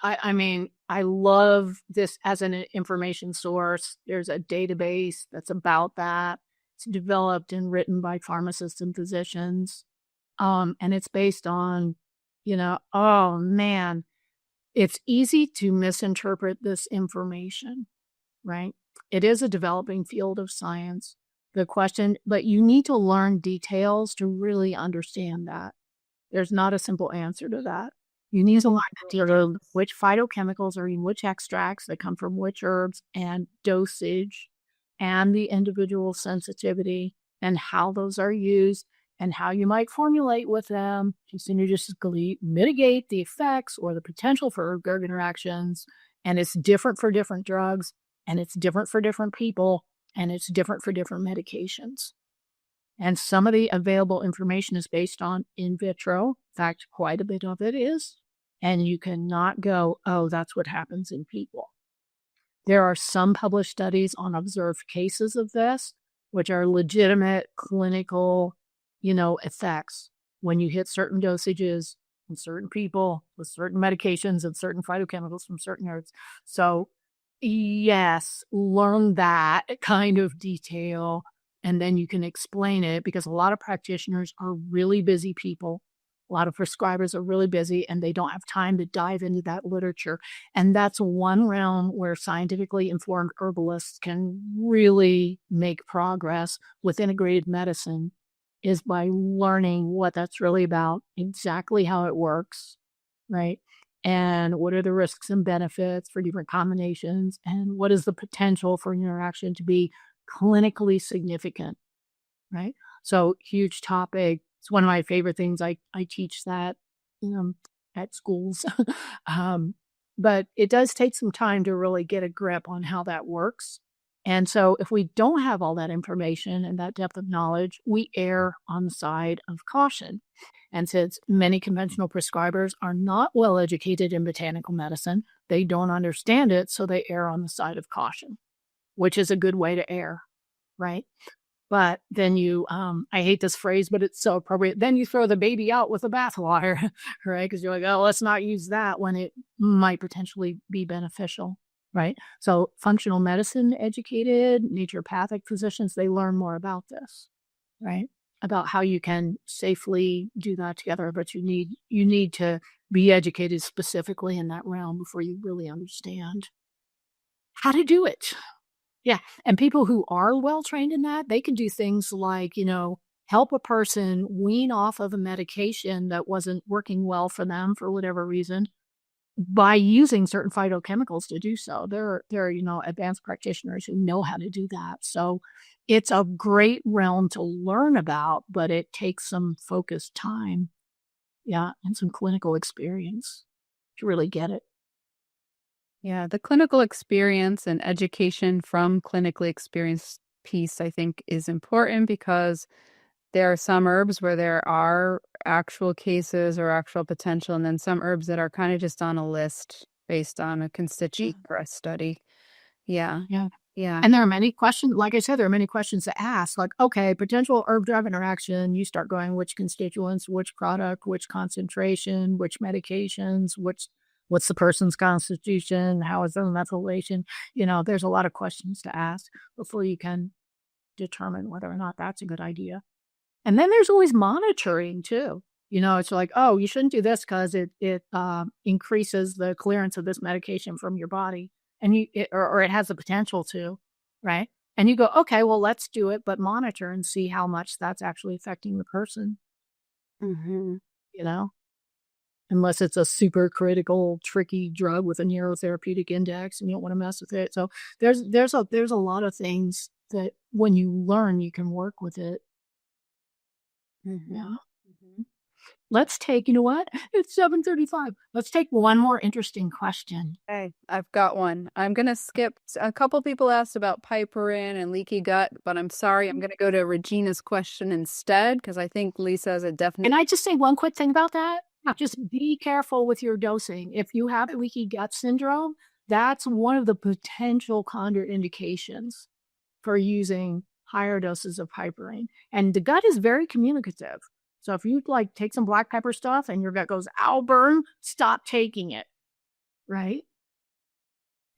I mean, I love this as an information source. There's a database that's about that. It's developed and written by pharmacists and physicians. And it's based on, oh man, it's easy to misinterpret this information, right? It is a developing field of science. But you need to learn details to really understand that. There's not a simple answer to that. You need to learn the deal of which phytochemicals are in which extracts that come from which herbs and dosage and the individual sensitivity and how those are used and how you might formulate with them to synergistically mitigate the effects or the potential for drug interactions. And it's different for different drugs and it's different for different people and it's different for different medications. And some of the available information is based on in vitro. In fact, quite a bit of it is. And you cannot go, oh, that's what happens in people. There are some published studies on observed cases of this, which are legitimate clinical, effects when you hit certain dosages in certain people with certain medications and certain phytochemicals from certain herbs. So, yes, learn that kind of detail and then you can explain it because a lot of practitioners are really busy people. A lot of prescribers are really busy and they don't have time to dive into that literature. And that's one realm where scientifically informed herbalists can really make progress with integrated medicine is by learning what that's really about, exactly how it works, right? And what are the risks and benefits for different combinations and what is the potential for an interaction to be clinically significant, right? So huge topic. It's one of my favorite things. I teach that at schools. But it does take some time to really get a grip on how that works. And so if we don't have all that information and that depth of knowledge, we err on the side of caution. And since many conventional prescribers are not well educated in botanical medicine, they don't understand it, so they err on the side of caution, which is a good way to err, right? But then I hate this phrase, but it's so appropriate. Then you throw the baby out with the bathwater, right? Because you're like, oh, let's not use that when it might potentially be beneficial, right? So functional medicine educated, naturopathic physicians, they learn more about this, right? About how you can safely do that together. But you need to be educated specifically in that realm before you really understand how to do it. Yeah, and people who are well trained in that, they can do things like, help a person wean off of a medication that wasn't working well for them for whatever reason by using certain phytochemicals to do so. There are advanced practitioners who know how to do that. So it's a great realm to learn about, but it takes some focused time, and some clinical experience to really get it. Yeah, the clinical experience and education from clinically experienced piece, I think, is important because there are some herbs where there are actual cases or actual potential, and then some herbs that are kind of just on a list based on a constituent or a study. Yeah. Yeah. Yeah. And there are many questions, like I said, there are many questions to ask, like, okay, potential herb-drug interaction, you start going, which constituents, which product, which concentration, which medications, what's the person's constitution, how is the methylation? There's a lot of questions to ask before you can determine whether or not that's a good idea. And then there's always monitoring too. It's like, oh, you shouldn't do this because it increases the clearance of this medication from your body. And or it has the potential to, right? And you go, okay, well, let's do it, but monitor and see how much that's actually affecting the person. Mm-hmm. Unless it's a super critical, tricky drug with a narrow therapeutic index and you don't want to mess with it. So there's a lot of things that when you learn, you can work with it. Mm-hmm. Yeah. Mm-hmm. Let's take, you know what? It's 7:35. Let's take one more interesting question. Okay, I've got one. I'm going to skip. A couple people asked about piperin and leaky gut, but I'm sorry. I'm going to go to Regina's question instead because I think Lisa has a definite. Can I just say one quick thing about that? Just be careful with your dosing. If you have leaky gut syndrome, that's one of the potential contraindications for using higher doses of piperine. And the gut is very communicative. So if you like take some black pepper stuff and your gut goes, ow, burn, stop taking it. Right?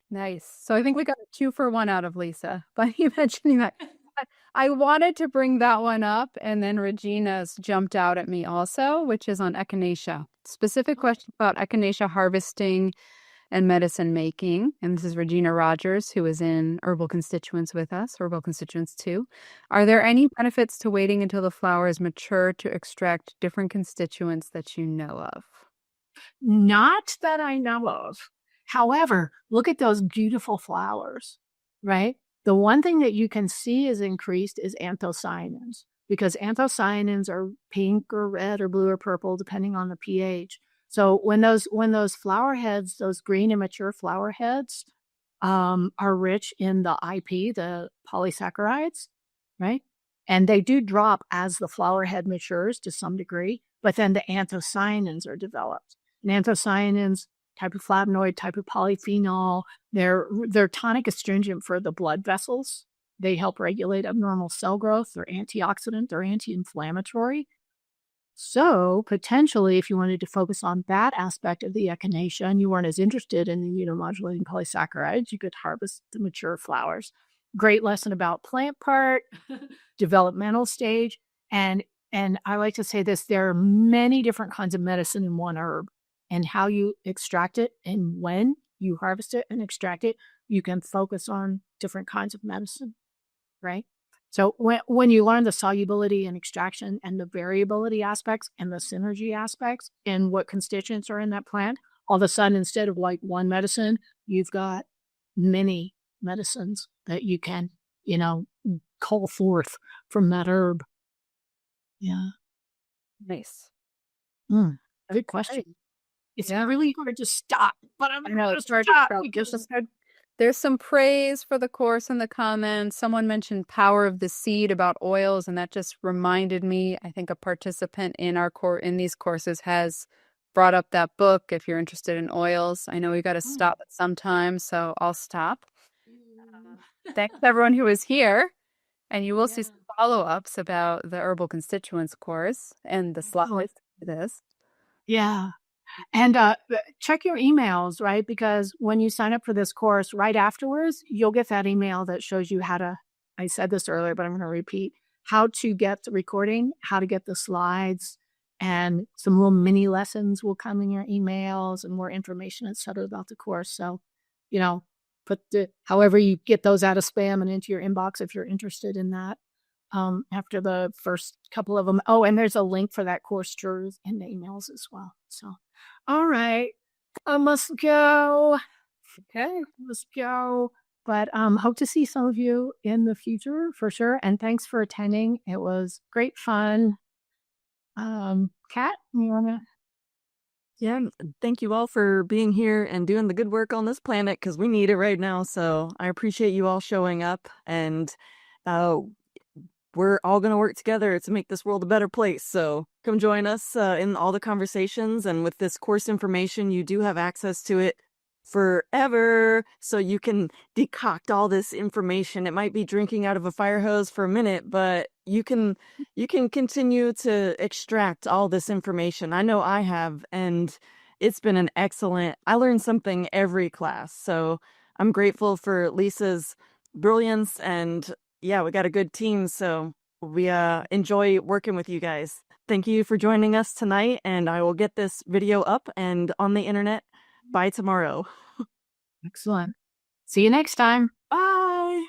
Nice. So I think we got a 2-for-1 out of Lisa by you mentioning that. I wanted to bring that one up, and then Regina's jumped out at me also, which is on echinacea. Specific question about echinacea harvesting and medicine making. And this is Regina Rogers, who is in Herbal Constituents with us, Herbal Constituents 2. Are there any benefits to waiting until the flower is mature to extract different constituents that you know of? Not that I know of. However, look at those beautiful flowers, right? The one thing that you can see is increased is anthocyanins, because anthocyanins are pink or red or blue or purple, depending on the pH. So when those flower heads, those green and mature flower heads, are rich in the IP, the polysaccharides, right? And they do drop as the flower head matures to some degree, but then the anthocyanins are developed. And anthocyanins, type of flavonoid, type of polyphenol, they're tonic astringent for the blood vessels. They help regulate abnormal cell growth. They're antioxidant, they're anti-inflammatory. So potentially, if you wanted to focus on that aspect of the echinacea and you weren't as interested in the immunomodulating polysaccharides, you could harvest the mature flowers. Great lesson about plant part, developmental stage, and I like to say this: there are many different kinds of medicine in one herb, and how you extract it and when you harvest it and extract it, you can focus on different kinds of medicine, right? So when you learn the solubility and extraction and the variability aspects and the synergy aspects and what constituents are in that plant, all of a sudden, instead of like one medicine, you've got many medicines that you can, call forth from that herb. Yeah. Nice. Good question. It's really hard to stop, but I'm going to start because there's some praise for the course in the comments. Someone mentioned Power of the Seed about oils, and that just reminded me. I think a participant in in these courses has brought up that book. If you're interested in oils, I know we got to stop at some time, so I'll stop. Thanks everyone who is here, and you will see some follow-ups about the Herbal Constituents course and the slides to this. Yeah. And check your emails, right? Because when you sign up for this course, right afterwards, you'll get that email that shows you how to, I said this earlier, but I'm going to repeat, how to get the recording, how to get the slides, and some little mini lessons will come in your emails and more information, et cetera, about the course. So, however you get those out of spam and into your inbox if you're interested in that. After the first couple of them. Oh, and there's a link for that course in the emails as well. So, all right, I must go. Okay, let's go. But hope to see some of you in the future for sure. And thanks for attending. It was great fun. Kat, you wanna? Yeah, thank you all for being here and doing the good work on this planet because we need it right now. So I appreciate you all showing up, and we're all going to work together to make this world a better place. So come join us in all the conversations. And with this course information, you do have access to it forever. So you can decoct all this information. It might be drinking out of a fire hose for a minute, but you can continue to extract all this information. I know I have, and it's been I learned something every class. So I'm grateful for Lisa's brilliance, and yeah, we got a good team, so we enjoy working with you guys. Thank you for joining us tonight, and I will get this video up and on the internet by tomorrow. Excellent. See you next time. Bye.